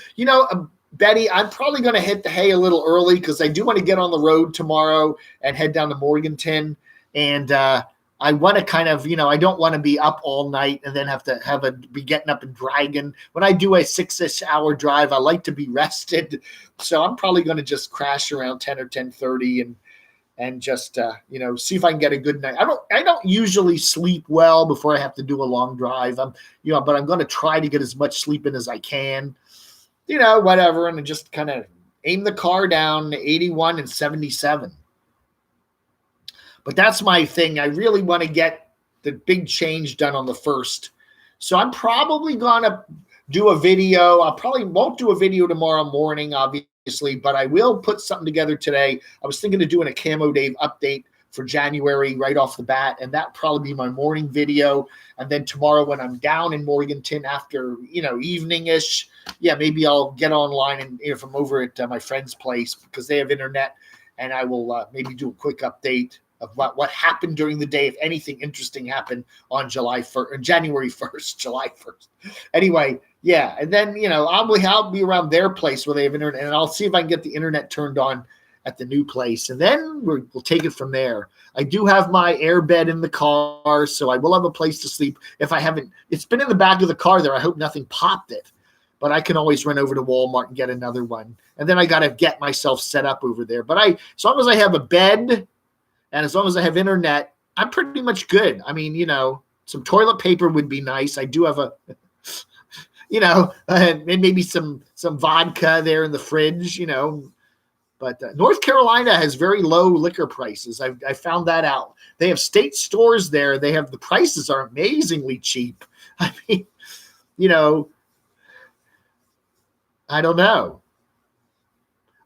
A: Betty, I'm probably going to hit the hay a little early because I do want to get on the road tomorrow and head down to Morganton. And I want to kind of, I don't want to be up all night and then have to be getting up and dragging. When I do a 6-ish hour drive, I like to be rested. So I'm probably going to just crash around 10 or 10:30 and just, see if I can get a good night. I don't usually sleep well before I have to do a long drive. But I'm going to try to get as much sleep in as I can. Whatever, and just kind of aim the car down to 81 and 77. But that's my thing. I really want to get the big change done on the 1st. So I'm probably going to do a video. I probably won't do a video tomorrow morning, obviously, but I will put something together today. I was thinking of doing a Camo Dave update for January right off the bat, and that'd probably be my morning video. And then tomorrow when I'm down in Morganton after, evening-ish, maybe I'll get online and if I'm over at my friend's place because they have internet, and I will maybe do a quick update of what happened during the day, if anything interesting happened on January 1st, July 1st. Anyway, and then, I'll be around their place where they have internet, and I'll see if I can get the internet turned on at the new place, and then we'll take it from there. I do have my air bed in the car, so I will have a place to sleep. If I haven't, it's been in the back of the car there. I hope nothing popped it, but I can always run over to Walmart and get another one. And then I got to get myself set up over there. But as long as I have a bed and as long as I have internet, I'm pretty much good. I mean, some toilet paper would be nice. I do have and maybe some vodka there in the fridge, But North Carolina has very low liquor prices. I found that out. They have state stores there. The prices are amazingly cheap. I mean, I don't know.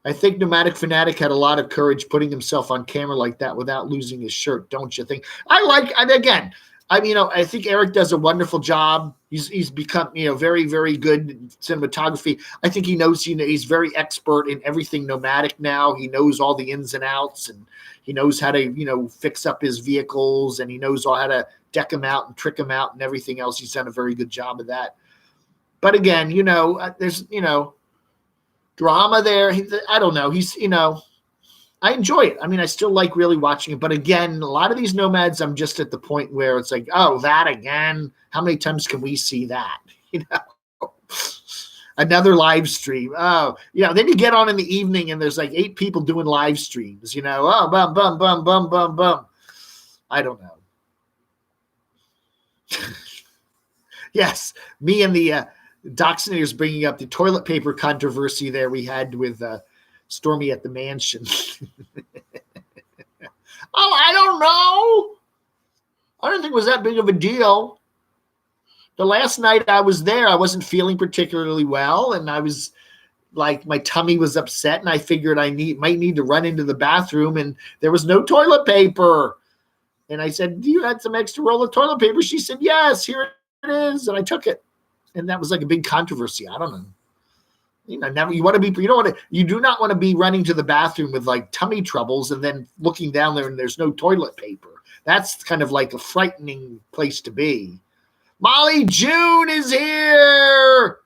A: I think Nomadic Fanatic had a lot of courage putting himself on camera like that without losing his shirt, don't you think? I think Eric does a wonderful job. He's become, very, very good in cinematography. I think he knows, he's very expert in everything nomadic now. He knows all the ins and outs, and he knows how to, fix up his vehicles, and he knows how to deck them out and trick them out and everything else. He's done a very good job of that. But again, there's, drama there. I don't know. He's, I enjoy it. I mean, I still like really watching it. But again, a lot of these nomads, I'm just at the point where it's like, oh, that again. How many times can we see that? Another live stream. Oh, then you get on in the evening and there's like 8 people doing live streams, oh, bum, bum, bum, bum, bum, bum. I don't know. Yes, me and the Doxinators bringing up the toilet paper controversy there we had with Stormy at the mansion. Oh, I don't know. I don't think it was that big of a deal. The last night I was there, I wasn't feeling particularly well, and I was like, my tummy was upset, and I figured I might need to run into the bathroom, and there was no toilet paper. And I said, do you have some extra roll of toilet paper? She said, yes, here it is. And I took it. And that was like a big controversy. I don't know. never you do not want to be running to the bathroom with like tummy troubles and then looking down there and there's no toilet paper. That's kind of like a frightening place to be. Molly June is here.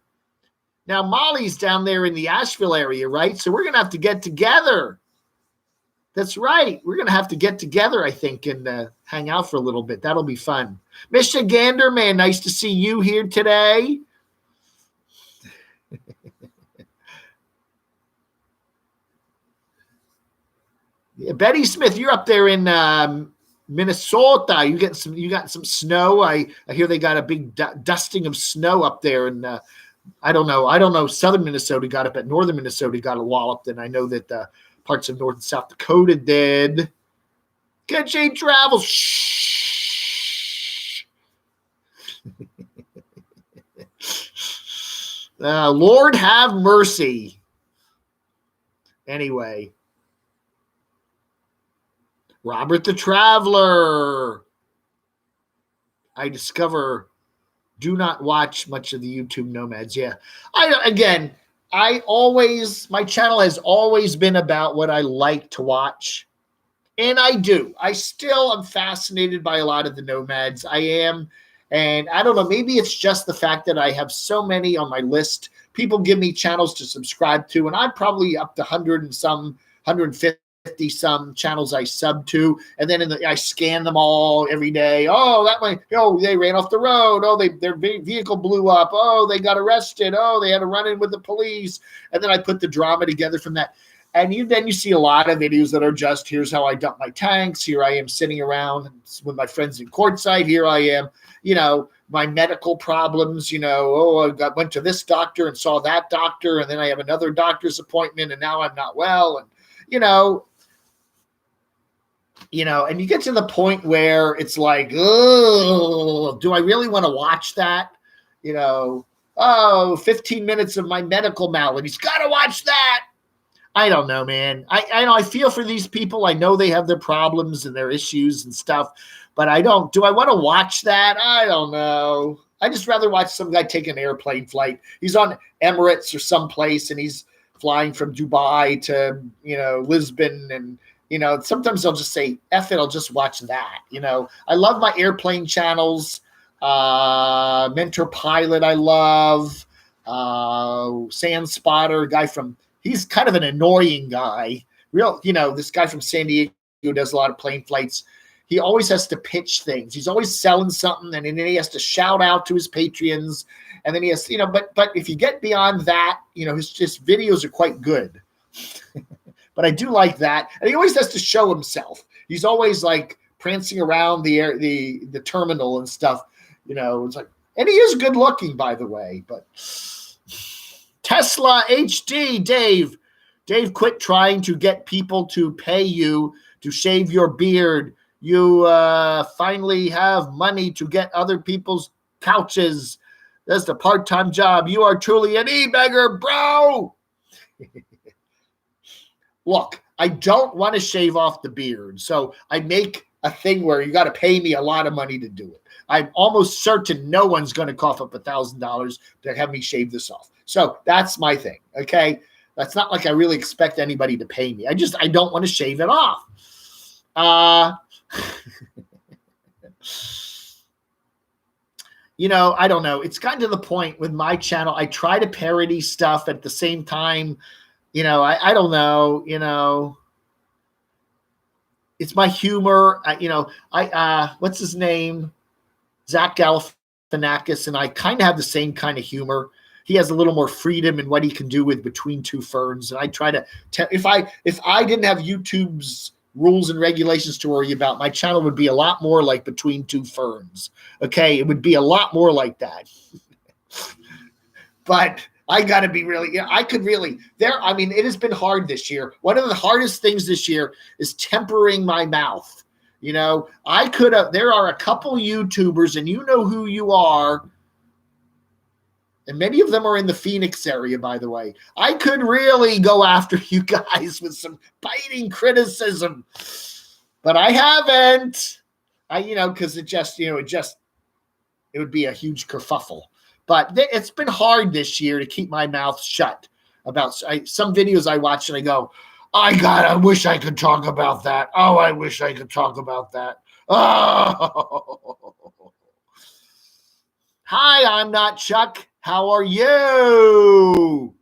A: Now Molly's down there in the Asheville area, right? So we're going to have to get together. That's right. We're going to have to get together, I think, and hang out for a little bit. That'll be fun. Michigander, man, nice to see you here today. Yeah, Betty Smith, you're up there in Minnesota. You got some snow. I hear they got a big dusting of snow up there, and I don't know. Southern Minnesota got it, but northern Minnesota got a wallop. And I know that parts of North and South Dakota did. Good Jane Travels. Shh. Lord have mercy. Anyway. Robert the Traveler. I discover do not watch much of the YouTube nomads. Yeah. My channel has always been about what I like to watch. And I do. I still am fascinated by a lot of the nomads. I am. And I don't know, maybe it's just the fact that I have so many on my list. People give me channels to subscribe to, and I'm probably up to 100 and some, 150 some channels I sub to, and then I scan them all every day. Oh, that way. Oh, they ran off the road. Oh, their vehicle blew up. Oh, they got arrested. Oh, they had a run-in with the police. And then I put the drama together from that. And then you see a lot of videos that are just, here's how I dump my tanks. Here I am sitting around with my friends in courtside. Here I am, my medical problems, went to this doctor and saw that doctor, and then I have another doctor's appointment, and now I'm not well. And, and you get to the point where it's like, oh, do I really want to watch that? 15 minutes of my medical maladies. Got to watch that. I don't know, man. I know I feel for these people. I know they have their problems and their issues and stuff, but I don't. Do I want to watch that? I don't know. I just rather watch some guy take an airplane flight. He's on Emirates or someplace, and he's flying from Dubai to, Lisbon. And, sometimes I'll just say, F it, I'll just watch that. I love my airplane channels. Mentor Pilot, I love. Sand Spotter, guy from, he's kind of an annoying guy. This guy from San Diego who does a lot of plane flights. He always has to pitch things. He's always selling something, and then he has to shout out to his Patreons. And then he has, but if you get beyond that, his just videos are quite good. But I do like that. And he always has to show himself. He's always like prancing around the terminal and stuff. It's like, and he is good looking, by the way. But Tesla HD, Dave, quit trying to get people to pay you to shave your beard. You finally have money to get other people's couches. That's the part-time job. You are truly an e-beggar, bro. Look, I don't want to shave off the beard. So I make a thing where you got to pay me a lot of money to do it. I'm almost certain no one's going to cough up $1,000 to have me shave this off. So that's my thing. Okay. That's not like I really expect anybody to pay me. I don't want to shave it off. I don't know. It's gotten to the point with my channel. I try to parody stuff at the same time. I don't know, it's my humor. What's his name? Zach Galifianakis, and I kind of have the same kind of humor. He has a little more freedom in what he can do with Between Two Ferns. And I try to if I didn't have YouTube's rules and regulations to worry about, my channel would be a lot more like Between Two Ferns. Okay. It would be a lot more like that. But I got to be really, it has been hard this year. One of the hardest things this year is tempering my mouth. There are a couple YouTubers, and you know who you are, and many of them are in the Phoenix area, by the way. I could really go after you guys with some biting criticism, but I haven't. Because it would be a huge kerfuffle. But it's been hard this year to keep my mouth shut. about some videos I watch and I go, I wish I could talk about that. Oh, I wish I could talk about that. Oh. Hi, I'm not Chuck. How are you?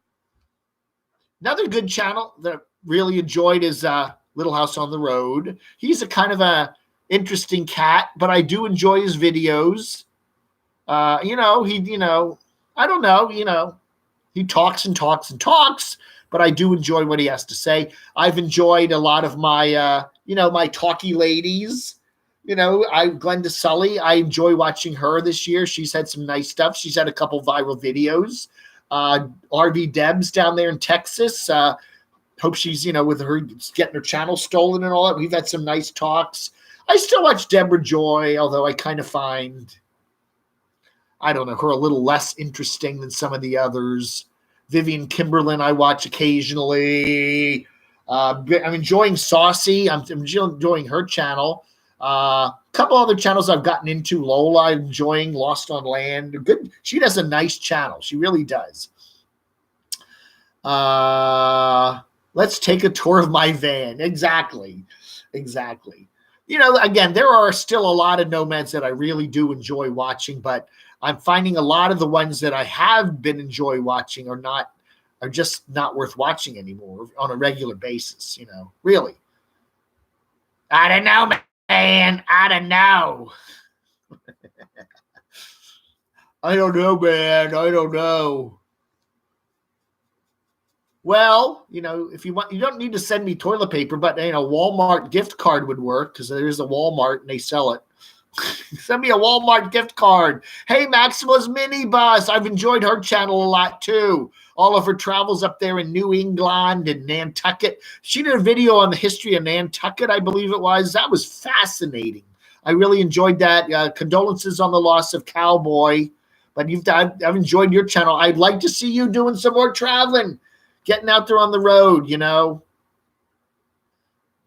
A: Another good channel that I really enjoyed is Little House on the Road. He's a kind of a interesting cat, but I do enjoy his videos. I don't know, he talks and talks and talks, but I do enjoy what he has to say. I've enjoyed a lot of my, my talkie ladies. Glenda Sully. I enjoy watching her this year. She's had some nice stuff. She's had a couple viral videos. RV Debs down there in Texas. Hope she's, with her getting her channel stolen and all that. We've had some nice talks. I still watch Deborah Joy, although I kind of find, I don't know, her a little less interesting than some of the others. Vivian Kimberlin I watch occasionally. I'm enjoying Saucy. I'm enjoying her channel. A couple other channels I've gotten into. Lola, I'm enjoying Lost on Land. Good. She does a nice channel. She really does. Let's take a tour of my van. Exactly. Again, there are still a lot of nomads that I really do enjoy watching, but I'm finding a lot of the ones that I have been enjoy watching are just not worth watching anymore on a regular basis, really. I don't know, man. I don't know. I don't know, man. I don't know. Well, if you want, you don't need to send me toilet paper, but Walmart gift card would work because there's a Walmart and they sell it. Send me a Walmart gift card. Hey, Maxima's Minibus. I've enjoyed her channel a lot too. All of her travels up there in New England and Nantucket. She did a video on the history of Nantucket, I believe it was. That was fascinating. I really enjoyed that. Condolences on the loss of Cowboy. But I've enjoyed your channel. I'd like to see you doing some more traveling. Getting out there on the road,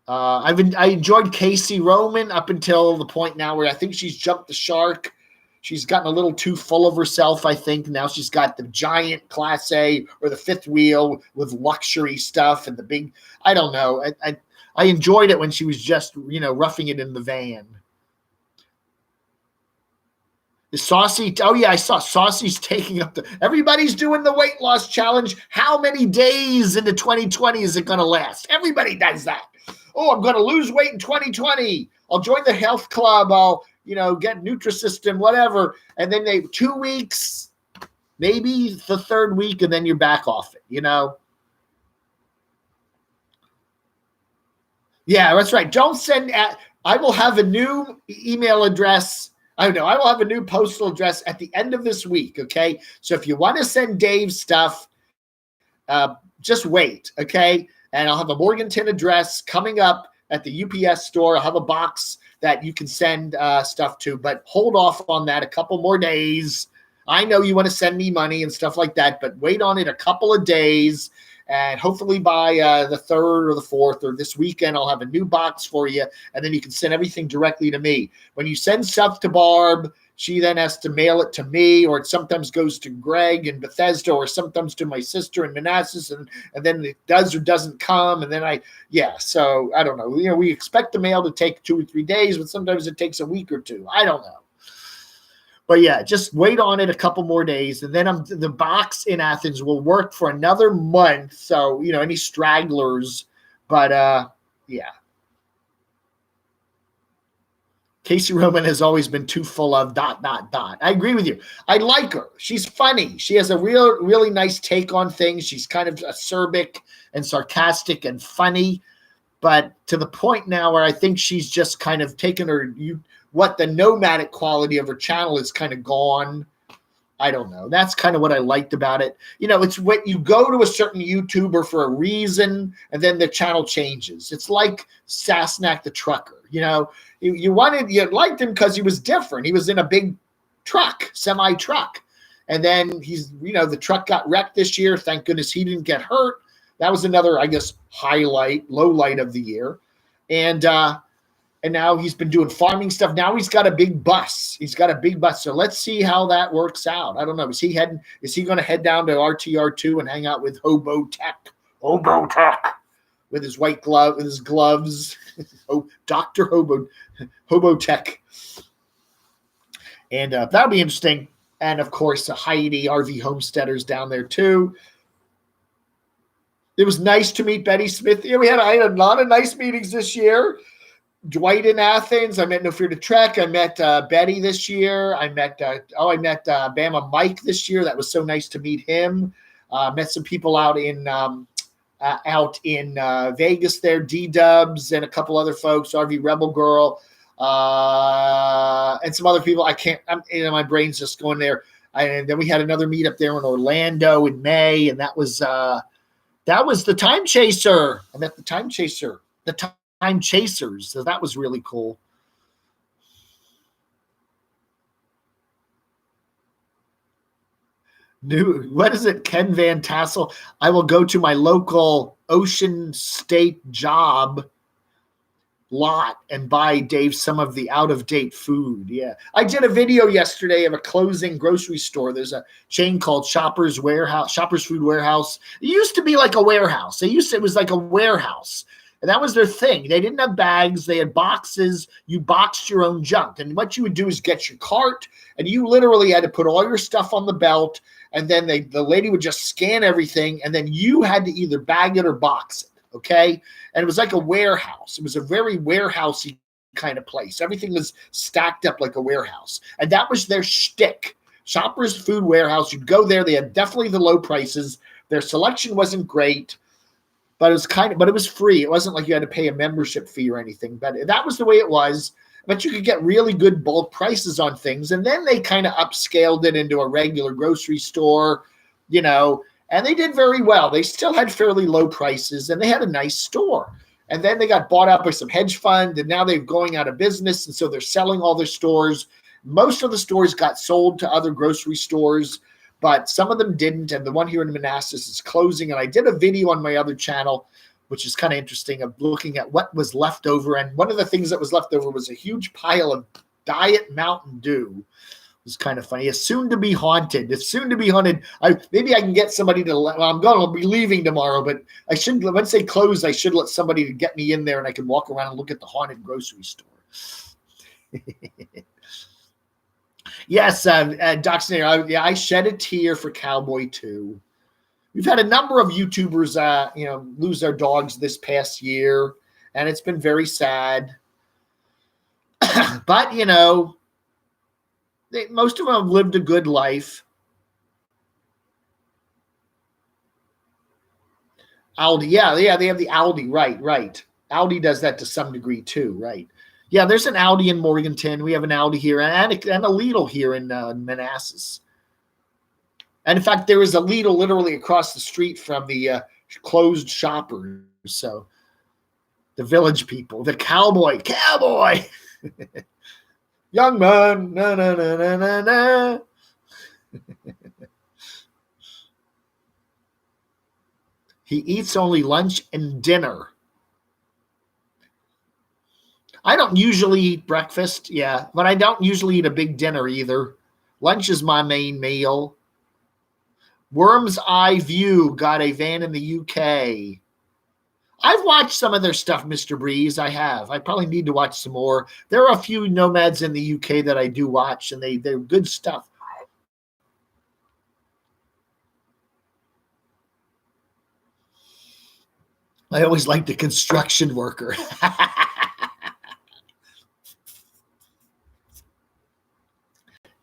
A: I enjoyed Casey Roman up until the point now where I think she's jumped the shark. She's gotten a little too full of herself, I think. Now she's got the giant Class A or the fifth wheel with luxury stuff and the big, I don't know. I enjoyed it when she was just, roughing it in the van. Is Saucy? Oh, yeah, I saw Saucy's taking up everybody's doing the weight loss challenge. How many days into 2020 is it going to last? Everybody does that. Oh, I'm going to lose weight in 2020. I'll join the health club. I'll, get Nutrisystem, whatever. And then 2 weeks, maybe the third week, and then you're back off it, Yeah, that's right. Don't send I will have a new email address. I will have a new postal address at the end of this week, okay? So if you want to send Dave stuff, just wait, okay? And I'll have a Morganton address coming up at the UPS store. I'll have a box that you can send stuff to, but hold off on that a couple more days. I know you want to send me money and stuff like that, but wait on it a couple of days. And hopefully by the 3rd or the 4th or this weekend, I'll have a new box for you. And then you can send everything directly to me. When you send stuff to Barb, she then has to mail it to me, or it sometimes goes to Greg in Bethesda, or sometimes to my sister in Manassas, and then it does or doesn't come. And then so I don't know. We expect the mail to take 2 or 3 days, but sometimes it takes a week or two. I don't know. But yeah, just wait on it a couple more days, and then the box in Athens will work for another month. So, any stragglers, but yeah. Casey Roman has always been too full of ... I agree with you. I like her. She's funny. She has a really nice take on things. She's kind of acerbic and sarcastic and funny, but to the point now where I think she's just kind of taken what the nomadic quality of her channel is kind of gone. I don't know. That's kind of what I liked about it. It's when you go to a certain YouTuber for a reason, and then the channel changes. It's like Sasnak the trucker. You liked him because he was different. He was in a big truck, semi-truck. And then the truck got wrecked this year. Thank goodness he didn't get hurt. That was another, I guess, low light of the year. And And now he's been doing farming stuff. Now he's got a big bus. So let's see how that works out. I don't know. Is he going to head down to RTR2 and hang out with Hobo Tech? With his white glove, with his gloves. Oh, Dr. Hobo Tech. And that'll be interesting. And of course, Heidi, RV Homesteaders down there too. It was nice to meet Betty Smith. Yeah, I had a lot of nice meetings this year. Dwight in Athens. I met No Fear to Trek. I met Betty this year. I met Bama Mike this year. That was so nice to meet him. Met some people out in Vegas there, D-Dubs and a couple other folks, RV Rebel Girl, and some other people. My brain's just going there. And then we had another meetup there in Orlando in May, and that was the Time Chaser. I met the Time Chaser, Time Chasers. So that was really cool. What is it? Ken Van Tassel. I will go to my local Ocean State job lot and buy Dave some of the out-of-date food. Yeah. I did a video yesterday of a closing grocery store. There's a chain called Shoppers Food Warehouse. It used to be like a warehouse. It was like a warehouse. And that was their thing. They didn't have bags. They had boxes. You boxed your own junk. And what you would do is get your cart, and you literally had to put all your stuff on the belt, and then the lady would just scan everything, and then you had to either bag it or box it, okay? And it was like a warehouse. It was a very warehousey kind of place. Everything was stacked up like a warehouse. And that was their shtick. Shoppers Food Warehouse. You'd go there. They had definitely the low prices. Their selection wasn't great. But it was free. It wasn't like you had to pay a membership fee or anything. But that was the way it was. But you could get really good bulk prices on things. And then they kind of upscaled it into a regular grocery store, and they did very well. They still had fairly low prices, and they had a nice store. And then they got bought out by some hedge fund, and now they're going out of business. And so they're selling all their stores. Most of the stores got sold to other grocery stores, but some of them didn't, and the one here in Manassas is closing. And I did a video on my other channel, which is kind of interesting, of looking at what was left over. And one of the things that was left over was a huge pile of Diet Mountain Dew. It was kind of funny. It's soon to be haunted. Maybe I can get somebody I'll be leaving tomorrow, but once they close, I should let somebody to get me in there, and I can walk around and look at the haunted grocery store. Yes, Doc Snair, I shed a tear for Cowboy 2. We've had a number of YouTubers, lose their dogs this past year, and it's been very sad. But, most of them have lived a good life. Aldi, yeah, they have the Aldi, right. Aldi does that to some degree too, right? Yeah, there's an Aldi in Morganton. We have an Aldi here and a Lidl here in Manassas. And in fact, there is a Lidl literally across the street from the closed Shoppers. So the Village people, the cowboy, young man, na. He eats only lunch and dinner. I don't usually eat breakfast, but I don't usually eat a big dinner either. Lunch is my main meal. Worm's Eye View got a van in the UK. I've watched some of their stuff, Mr. Breeze. I have. I probably need to watch some more. There are a few nomads in the UK that I do watch, and they're good stuff. I always like the construction worker.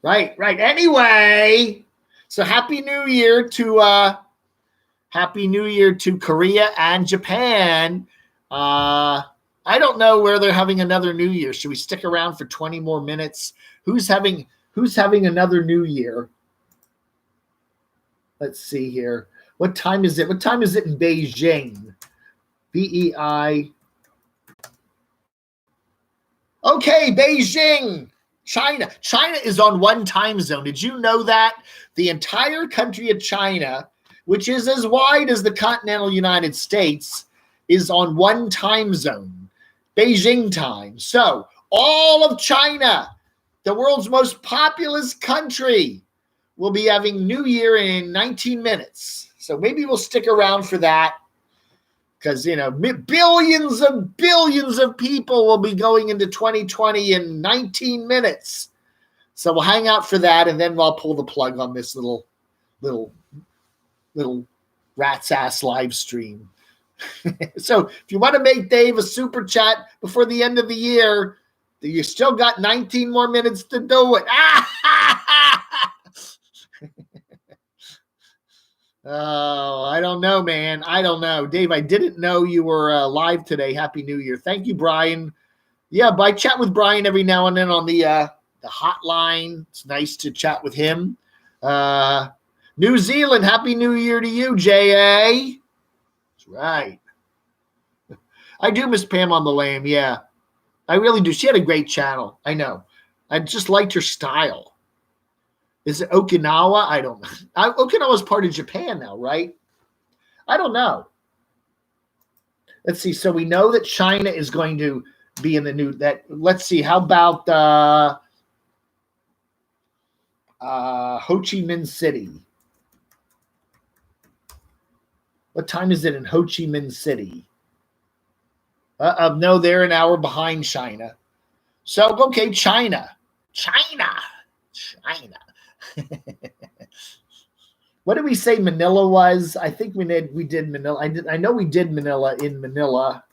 A: Right. Anyway, so Happy New Year to Korea and Japan. I don't know where they're having another New Year. Should we stick around for 20 more minutes? Who's having another New Year? Let's see here. What time is it? What time is it in Beijing? BEI. Okay, Beijing. China is on one time zone. Did you know that? The entire country of China, which is as wide as the continental United States, is on one time zone. Beijing time. So all of China, the world's most populous country, will be having New Year in 19 minutes. So maybe we'll stick around for that because, billions of people will be going into 2020 in 19 minutes. So we'll hang out for that, and then I'll pull the plug on this little rat's ass live stream. So if you want to make Dave a super chat before the end of the year, you still got 19 more minutes to do it. Oh, I don't know, man. I don't know. Dave, I didn't know you were live today. Happy New Year. Thank you, Brian. Yeah, I chat with Brian every now and then on the hotline. It's nice to chat with him. New Zealand, Happy New Year to you, J.A. That's right. I do miss Pam on the Lamb, yeah. I really do. She had a great channel. I know. I just liked her style. Is it Okinawa? I don't know. Okinawa is part of Japan now, right? I don't know. Let's see. So we know that China is going to be in the new that. Let's see. How about Ho Chi Minh City? What time is it in Ho Chi Minh City? No, they're an hour behind China. So, okay, China. What did we say Manila was? I think we did Manila. I know we did Manila in Manila.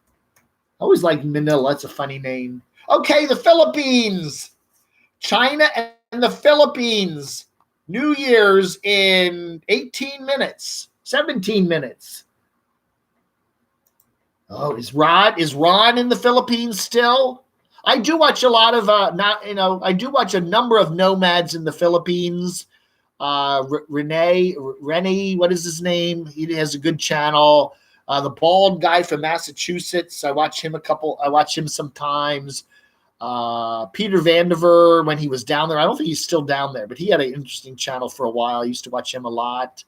A: I always like Manila. It's a funny name. Okay, the Philippines. China and the Philippines. New Year's in 18 minutes, 17 minutes. Oh, is Ron in the Philippines still? I do watch a lot of I do watch a number of nomads in the Philippines. Renee, what is his name? He has a good channel. The bald guy from Massachusetts, I watch him sometimes. Peter Vandiver, when he was down there, I don't think he's still down there, but he had an interesting channel for a while. I used to watch him a lot.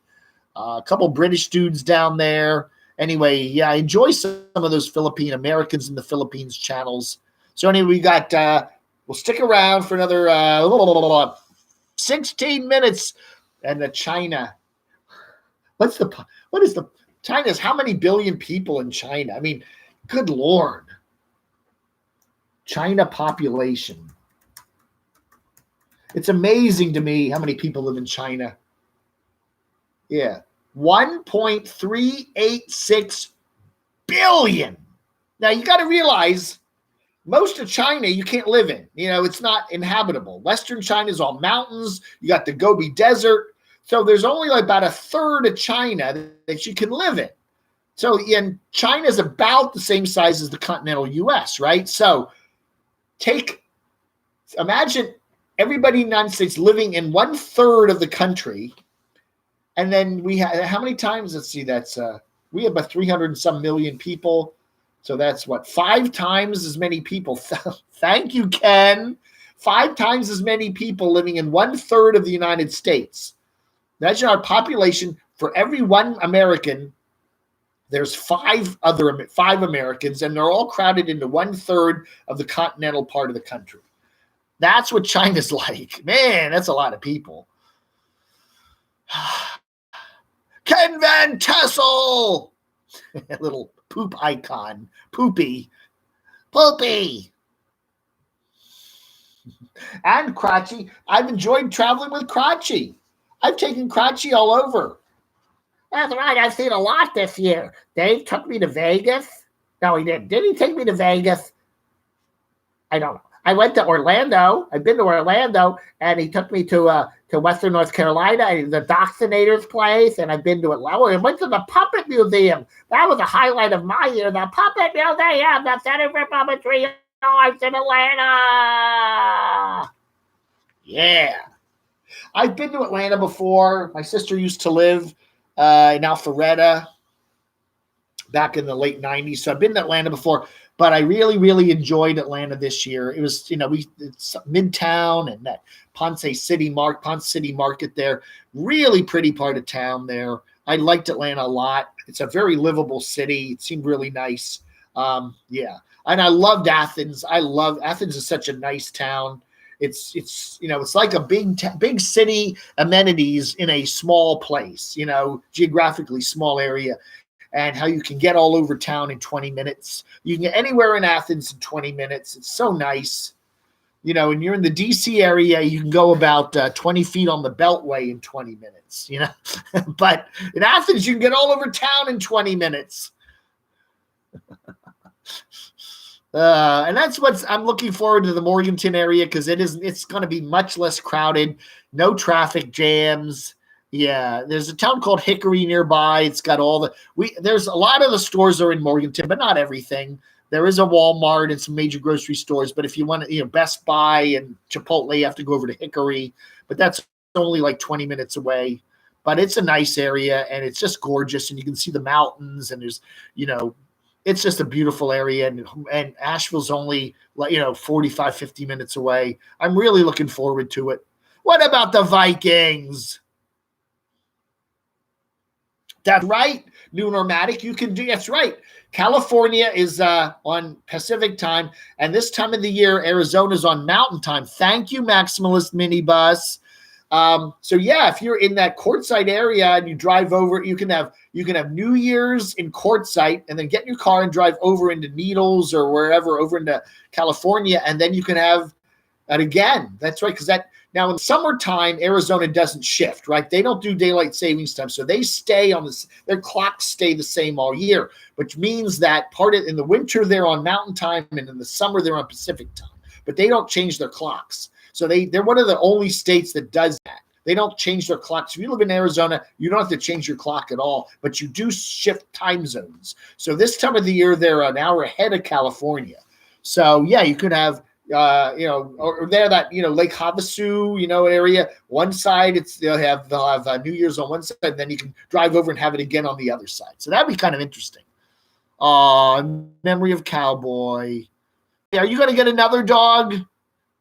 A: A couple British dudes down there. Anyway, yeah, I enjoy some of those Philippine Americans in the Philippines channels. So anyway, we got, we'll stick around for another 16 minutes. And the China, China's how many billion people in China? I mean, good Lord. China population. It's amazing to me how many people live in China. Yeah. 1.386 billion. Now you got to realize most of China you can't live in. It's not inhabitable. Western China is all mountains. You got the Gobi Desert. So there's only about a third of China that you can live in. So China is about the same size as the continental U.S., right? So imagine everybody in the United States living in 1/3 of the country. And then we have how many times? Let's see. We have about 300 and some million people. So that's 5 times as many people. Thank you, Ken. 5 times as many people living in 1/3 of the United States. Imagine our population. For every one American, there's 5 Americans, and they're all crowded into 1/3 of the continental part of the country. That's what China's like. Man, that's a lot of people. Ken Van Tassel, a little poop icon, poopy, and Kratchy. I've enjoyed traveling with Kratchy. I've taken Kratchy all over. That's right. I've seen a lot this year. Dave took me to Vegas. No, he didn't. Did he take me to Vegas? I don't know. I went to Orlando. I've been to Orlando, and he took me to Western North Carolina, the Doxinator's place, and I've been to Atlanta. I went to the Puppet Museum. That was a highlight of my year. The Puppet Museum, the Center for Puppetry Arts in Atlanta. Yeah. I've been to Atlanta before. My sister used to live in Alpharetta back in the late 90s. So I've been to Atlanta before. But I really, really enjoyed Atlanta this year. It was, it's Midtown and that Ponce City Market there. Really pretty part of town there. I liked Atlanta a lot. It's a very livable city. It seemed really nice. Yeah. And I loved Athens. Athens is such a nice town. It's it's like a big city, amenities in a small place, geographically small area, and how you can get all over town in 20 minutes. You can get anywhere in Athens in 20 minutes. It's so nice. And you're in the DC area, you can go about 20 feet on the Beltway in 20 minutes, but in Athens, you can get all over town in 20 minutes. And that's what I'm looking forward to, the Morganton area, because it's going to be much less crowded, no traffic jams. Yeah, there's a town called Hickory nearby. It's got there's a lot of the stores are in Morganton, but not everything. There is a Walmart and some major grocery stores, but if you want to, Best Buy and Chipotle, you have to go over to Hickory, but that's only like 20 minutes away. But it's a nice area, and it's just gorgeous, and you can see the mountains, and there's, it's just a beautiful area, and Asheville's only 45, 50 minutes away. I'm really looking forward to it. What about the Vikings? That's right, New Normatic. You can do. That's right. California is on Pacific time, and this time of the year, Arizona's on Mountain time. Thank you, Maximalist Minibus. So yeah, if you're in that Quartzsite area and you drive over, you can have New Year's in Quartzsite, and then get in your car and drive over into Needles or wherever over into California, and then you can have that again. That's right, because now in summertime, Arizona doesn't shift, right? They don't do daylight savings time, so they stay on this. Their clocks stay the same all year, which means that in the winter they're on Mountain time, and in the summer they're on Pacific time. But they don't change their clocks, so they're one of the only states that does that. They don't change their clocks. If you live in Arizona, you don't have to change your clock at all, but you do shift time zones. So this time of the year, they're an hour ahead of California. So yeah, you could have. Or there that Lake Havasu area. One side they'll have New Year's on one side, and then you can drive over and have it again on the other side. So that'd be kind of interesting. Memory of Cowboy. Are you going to get another dog,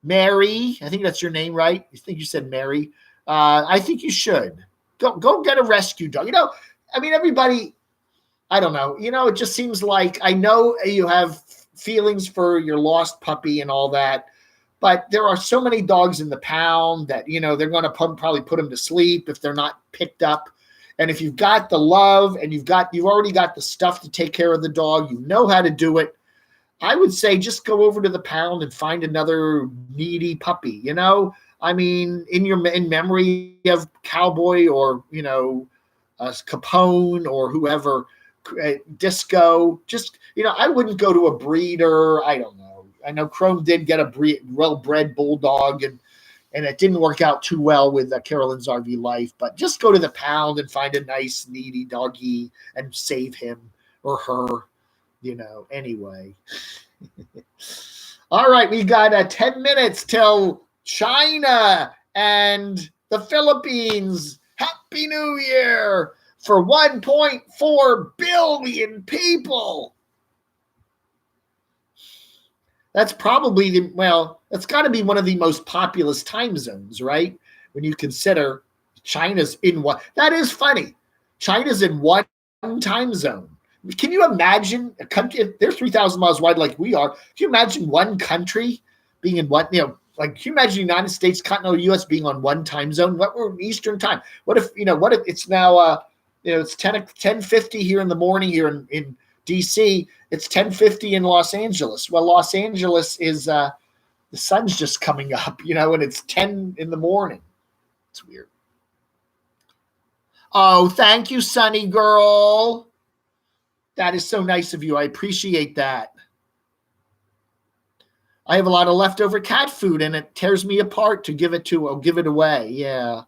A: Mary? I think that's your name, right? I think you said Mary. I think you should go get a rescue dog. Everybody. I don't know. It just seems like, I know you have feelings for your lost puppy and all that, but there are so many dogs in the pound that they're going to probably put them to sleep if they're not picked up. And if you've got the love and you've already got the stuff to take care of the dog, you know how to do it, I would say just go over to the pound and find another needy puppy. In memory of Cowboy, or Capone, or whoever. Disco, just I wouldn't go to a breeder. I don't know. I know Chrome did get a well-bred bulldog, and it didn't work out too well with Carolyn's RV Life. But just go to the pound and find a nice, needy doggy and save him or her. Anyway. All right, we got 10 minutes till China and the Philippines. Happy New Year! For 1.4 billion people. That's probably that's got to be one of the most populous time zones, right? When you consider China's in one. That is funny. China's in one time zone. Can you imagine a country? They're 3,000 miles wide like we are. Can you imagine one country being in one, can you imagine the United States, continental U.S. being on one time zone? What we're Eastern time? What if it's now, it's 10:50 here in the morning here in DC. It's 10:50 in Los Angeles. Well, Los Angeles is the sun's just coming up, and it's 10 in the morning. It's weird. Oh, thank you, Sunny girl. That is so nice of you. I appreciate that. I have a lot of leftover cat food, and it tears me apart to give it away. Yeah.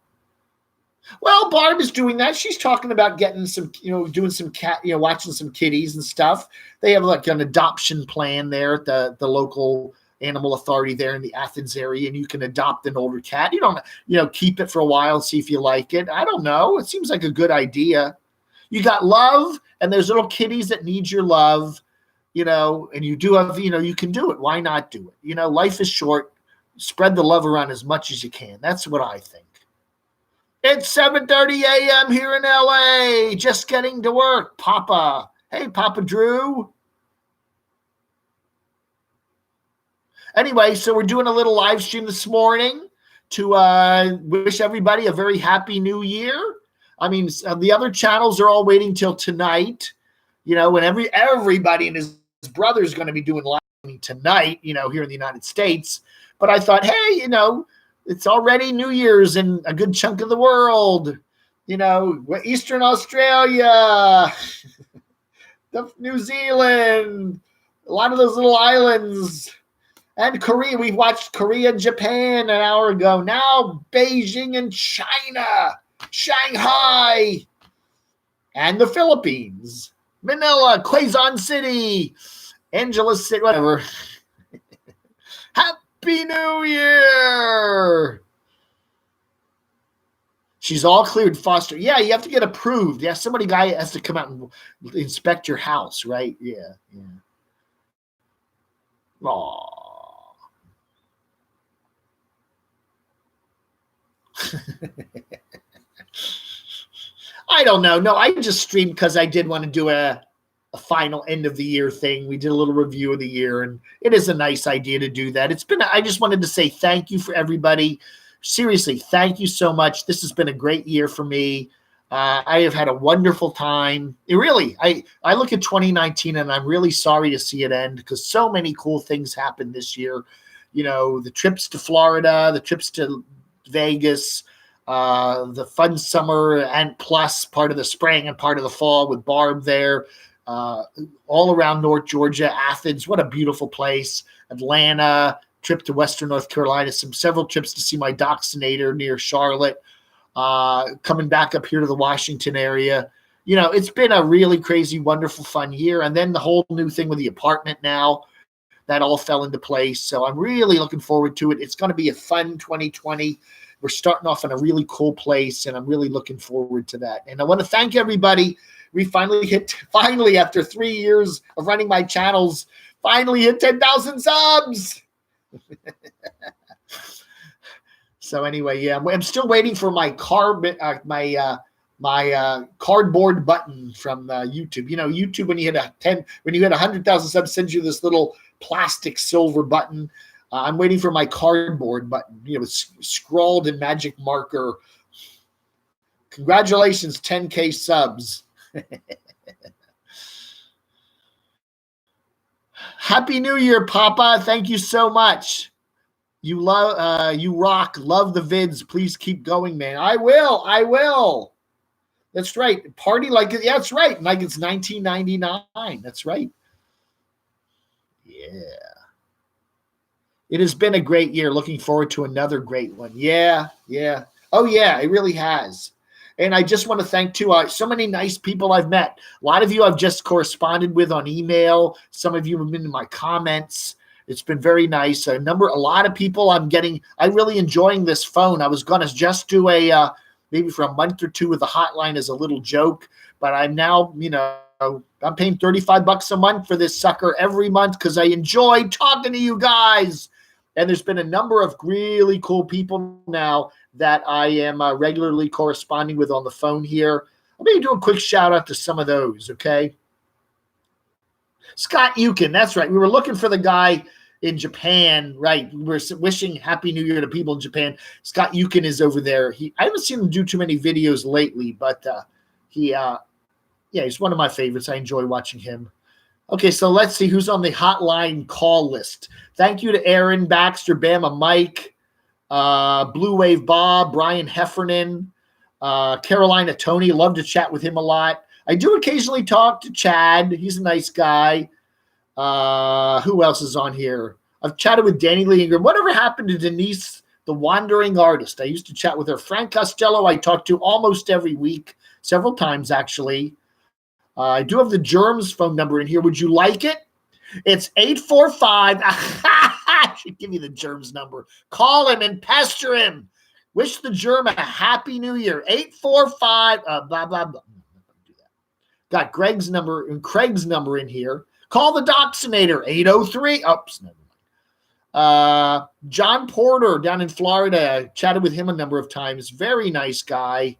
A: Well, Barb is doing that. She's talking about getting some, doing some cat, watching some kitties and stuff. They have like an adoption plan there at the local animal authority there in the Athens area, and you can adopt an older cat. You don't, keep it for a while and see if you like it. I don't know. It seems like a good idea. You got love, and there's little kitties that need your love, and you do have, you can do it. Why not do it? Life is short. Spread the love around as much as you can. That's what I think. It's 7:30 a.m. here in LA. Just getting to work. Papa. Hey, Papa Drew. Anyway, so we're doing a little live stream this morning to wish everybody a very happy new year. I mean, the other channels are all waiting till tonight, when everybody and his brother is going to be doing live tonight, here in the United States. But I thought, hey, it's already New Year's in a good chunk of the world. Eastern Australia, New Zealand, a lot of those little islands, and Korea. We watched Korea and Japan an hour ago. Now Beijing and China, Shanghai, and the Philippines, Manila, Quezon City, Angeles City, whatever. Happy New Year! She's all cleared, Foster. Yeah, you have to get approved. Yeah, guy has to come out and inspect your house, right? Yeah. Aww. I don't know. No, I just streamed because I did want to do a final end of the year thing. We did a little review of the year, and it is a nice idea to do that. I just wanted to say thank you for everybody. Seriously, thank you so much. This has been a great year for me. I have had a wonderful time. I look at 2019 and I'm really sorry to see it end because so many cool things happened this year. The trips to Florida, the trips to Vegas, the fun summer and plus part of the spring and part of the fall with Barb there, all around North Georgia, Athens. What a beautiful place. Atlanta, trip to Western North Carolina, several trips to see my Doxinator near Charlotte, coming back up here to the Washington area. It's been a really crazy, wonderful, fun year. And then the whole new thing with the apartment now, that all fell into place. So I'm really looking forward to it. It's going to be a fun 2020. We're starting off in a really cool place, and I'm really looking forward to that. And I want to thank everybody. We finally, after 3 years of running my channels, finally hit 10,000 subs. So anyway, yeah, I'm still waiting for my cardboard button from YouTube. YouTube when you hit 100,000 subs, sends you this little plastic silver button. I'm waiting for my cardboard button. It's scrawled in magic marker. Congratulations, 10K subs. Happy New Year, Papa. Thank you so much. You rock. Love the vids. Please keep going, man. I will. That's right. Party like it. Yeah, that's right. Like it's 1999. That's right. Yeah. It has been a great year. Looking forward to another great one. Yeah. Oh, yeah, it really has. And I just want to thank, too, so many nice people I've met. A lot of you I've just corresponded with on email. Some of you have been in my comments. It's been very nice. A lot of people I'm really enjoying this phone. I was going to just do maybe for a month or two with the hotline as a little joke, but I'm now, I'm paying $35 a month for this sucker every month because I enjoy talking to you guys. And there's been a number of really cool people now that I am regularly corresponding with on the phone here. Let me do a quick shout out to some of those, okay? Scott Yukin, that's right. We were looking for the guy in Japan, right? We're wishing Happy New Year to people in Japan. Scott Yukin is over there. I haven't seen him do too many videos lately, but he's one of my favorites. I enjoy watching him. Okay, so let's see who's on the hotline call list. Thank you to Aaron, Baxter, Bama, Mike, Blue Wave Bob, Brian Heffernan, Carolina Tony. Love to chat with him a lot. I do occasionally talk to Chad. He's a nice guy. Who else is on here? I've chatted with Danny Lee Ingram. Whatever happened to Denise, the wandering artist? I used to chat with her. Frank Costello, I talk to almost every week, several times actually. I do have the Germs phone number in here. Would you like it? It's 845. I should give you the Germs number. Call him and pester him. Wish the Germ a happy new year. 845 blah, blah, blah. Got Greg's number and Craig's number in here. Call the Doxinator, 803. Oops, never mind. John Porter down in Florida. I chatted with him a number of times. Very nice guy.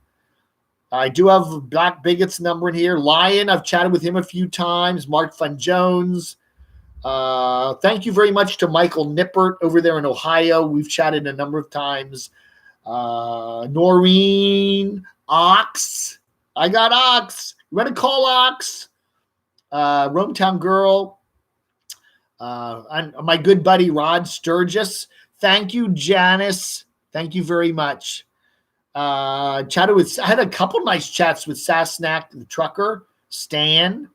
A: I do have Black Bigot's number in here. Lion, I've chatted with him a few times. Mark Fun Jones. Thank you very much to Michael Nippert over there in Ohio. We've chatted a number of times. Noreen, Ox. I got Ox. You want to call Ox? Rometown Girl. My good buddy Rod Sturgis. Thank you, Janice. Thank you very much. I had a couple nice chats with Sasnak the trucker, Stan,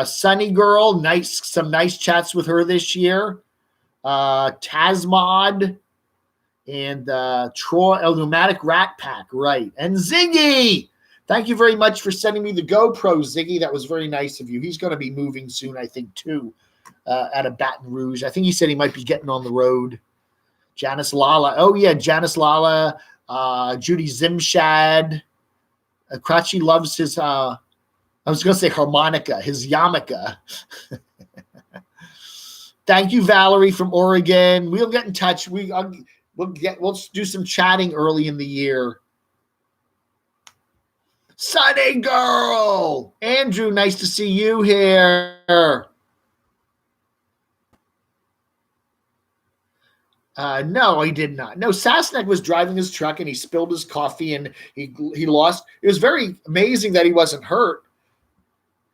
A: Sunny Girl. Some nice chats with her this year. Tasmod and Troy, Pneumatic Rat Pack, right? And Ziggy. Thank you very much for sending me the GoPro, Ziggy. That was very nice of you. He's going to be moving soon, I think, too, out of Baton Rouge. I think he said he might be getting on the road. Janice Lala. Oh, yeah, Janice Lala. Judy Zimshad. Cratchy loves his, I was going to say harmonica, his yarmulke. Thank you, Valerie from Oregon. We'll get in touch. We'll do some chatting early in the year. Sunny Girl. Andrew, nice to see you here. No, he did not. No, Sasnak was driving his truck and he spilled his coffee and he lost. It was very amazing that he wasn't hurt.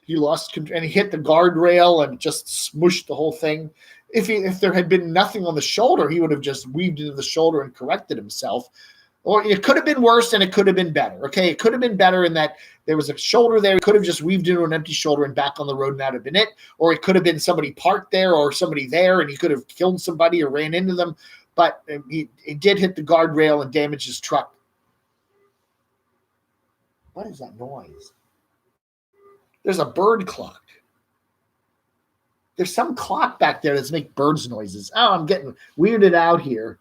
A: He lost and he hit the guardrail and just smushed the whole thing. If there had been nothing on the shoulder, he would have just weaved into the shoulder and corrected himself. Or it could have been worse and it could have been better. Okay, it could have been better in that there was a shoulder there. He could have just weaved into an empty shoulder and back on the road and that would have been it. Or it could have been somebody parked there or somebody there and he could have killed somebody or ran into them. But he did hit the guardrail and damage his truck. What is that noise? There's a bird clock. There's some clock back there that's making birds noises. Oh, I'm getting weirded out here.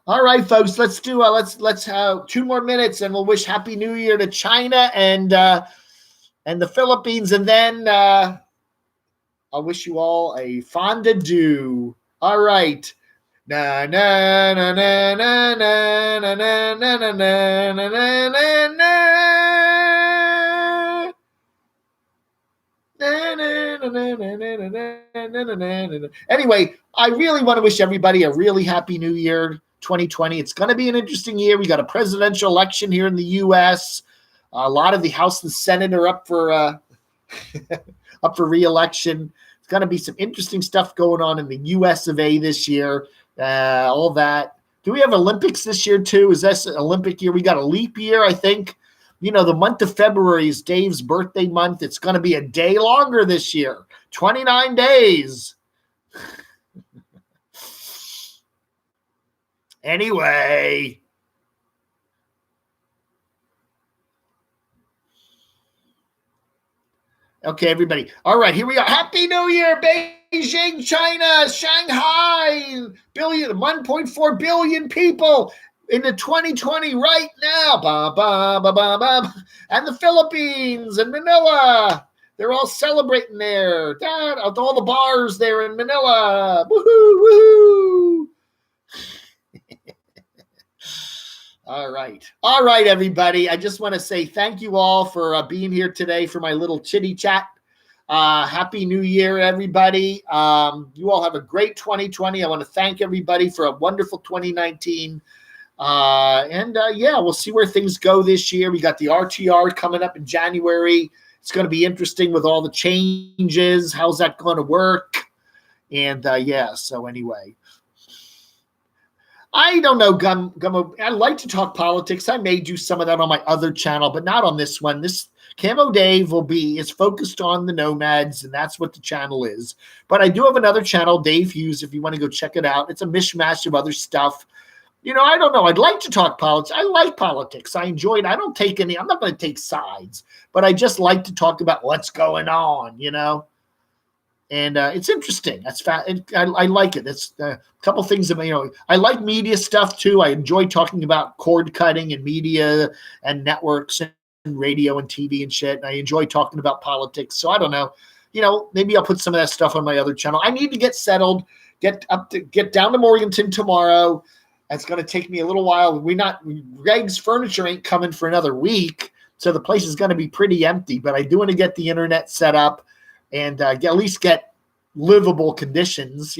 A: All right, folks, let's do let's have 2 more minutes and we'll wish Happy New Year to China and the Philippines, and then I'll wish you all a fond adieu. All right. Na na na na na na na na na na na na na na. Anyway, I really want to wish everybody a really happy New Year 2020. It's going to be an interesting year. We got a presidential election here in the U.S. A lot of the House and Senate are up for up for re-election. It's going to be some interesting stuff going on in the U.S. of A. this year. All that. Do we have Olympics this year too? Is this an Olympic year? We got a leap year, I think. You know, the month of February is Dave's birthday month. It's going to be a day longer this year. 29 days. Anyway. Okay, everybody. All right, here we are. Happy New Year, Beijing, China, Shanghai, 1.4 billion people into 2020 right now. Ba, ba, ba, ba, ba. And the Philippines and Manila. They're all celebrating there. All the bars there in Manila. Woohoo, woohoo. All right. All right, everybody. I just want to say thank you all for being here today for my little chitty chat. Happy New Year, everybody. You all have a great 2020. I want to thank everybody for a wonderful 2019. Yeah, we'll see where things go this year. We got the RTR coming up in January. It's going to be interesting with all the changes. How's that going to work? And yeah, so anyway. I don't know, Gummo. I like to talk politics. I may do some of that on my other channel, but not on this one. This Camo Dave is focused on the nomads, and that's what the channel is. But I do have another channel, Dave Hughes, if you want to go check it out. It's a mishmash of other stuff. You know, I don't know. I'd like to talk politics. I like politics. I enjoy it. I don't take any. I'm not going to take sides, but I just like to talk about what's going on, you know. And it's interesting. That's I like it. It's a couple things that, you know, I like media stuff too. I enjoy talking about cord cutting and media and networks and radio and TV and shit. And I enjoy talking about politics. So I don't know, you know, maybe I'll put some of that stuff on my other channel. I need to get settled, get down to Morganton tomorrow. It's going to take me a little while. Greg's furniture ain't coming for another week. So the place is going to be pretty empty, but I do want to get the internet set up. and at least get livable conditions.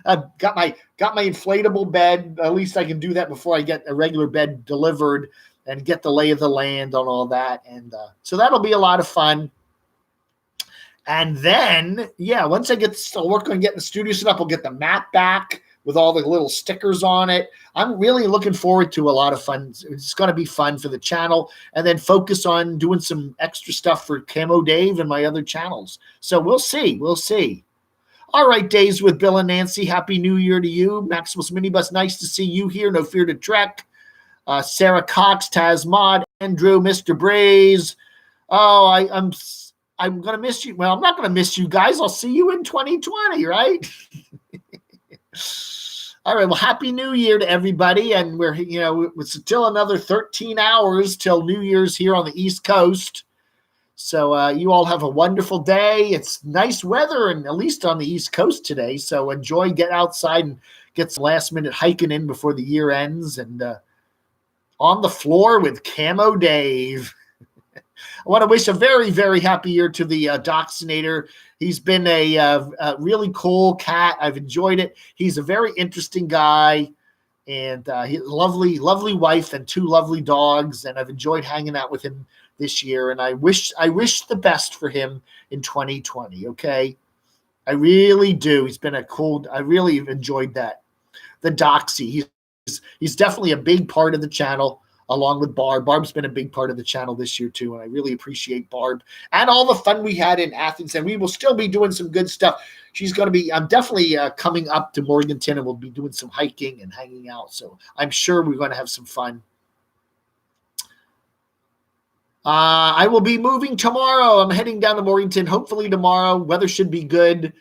A: I've got my inflatable bed. At least I can do that before I get a regular bed delivered and get the lay of the land on all that. And so that'll be a lot of fun. And then, once I get to work on getting the studio set up, we'll get the mat back with all the little stickers on it. I'm really looking forward to a lot of fun. It's going to be fun for the channel, and then focus on doing some extra stuff for Camo Dave and my other channels. So we'll see. We'll see. All right, Days with Bill and Nancy. Happy New Year to you. Maximus Minibus, nice to see you here. No Fear to Trek. Sarah Cox, Taz Mod, Andrew, Mr. Braze. Oh, I'm going to miss you. Well, I'm not going to miss you guys. I'll see you in 2020, right? All right. Well, Happy New Year to everybody. And we're, it's still another 13 hours till New Year's here on the East Coast. So you all have a wonderful day. It's nice weather, and at least on the East Coast today. So enjoy, get outside and get some last minute hiking in before the year ends. And on the floor with Camo Dave. I want to wish a very, very happy year to the Dachshundator. He's been a really cool cat. I've enjoyed it. He's a very interesting guy, and he has a lovely, lovely wife and 2 lovely dogs. And I've enjoyed hanging out with him this year. And I wish the best for him in 2020. Okay, I really do. He's been I really enjoyed that. The Doxy. He's definitely a big part of the channel, along with Barb. Barb's been a big part of the channel this year too, and I really appreciate Barb and all the fun we had in Athens. And we will still be doing some good stuff. She's going to be, I'm definitely coming up to Morganton, and we'll be doing some hiking and hanging out. So I'm sure we're going to have some fun. I will be moving tomorrow. I'm heading down to Morganton, hopefully tomorrow. Weather should be good.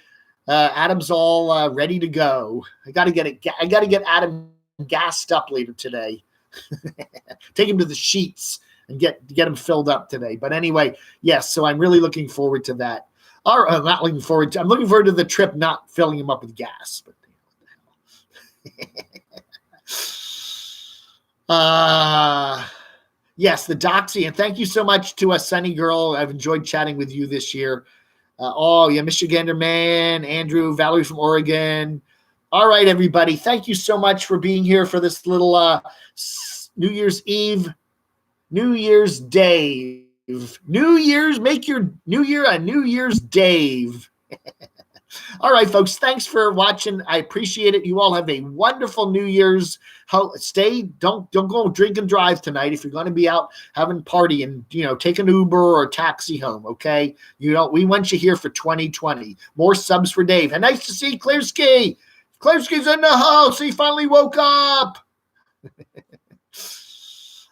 A: Adam's all ready to go. I got to get Adam gassed up later today. Take him to the sheets and get him filled up today. But anyway, yes, so I'm really looking forward to that. Or I'm looking forward to the trip, not filling him up with gas. But yes, the Doxy, and thank you so much to Sunny Girl. I've enjoyed chatting with you this year. Michigander Man, Andrew, Valerie from Oregon. All right, everybody. Thank you so much for being here for this little New Year's Eve, New Year's Dave. Make your New Year a New Year's Dave. All right, folks. Thanks for watching. I appreciate it. You all have a wonderful New Year's. Don't go drink and drive tonight. If you're going to be out having party, and take an Uber or a taxi home. Okay. We want you here for 2020. More subs for Dave. And nice to see Clearski. Clearski's in the house. He finally woke up.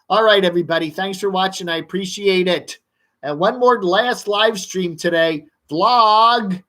A: All right, everybody. Thanks for watching. I appreciate it. And one more last live stream today. Vlog.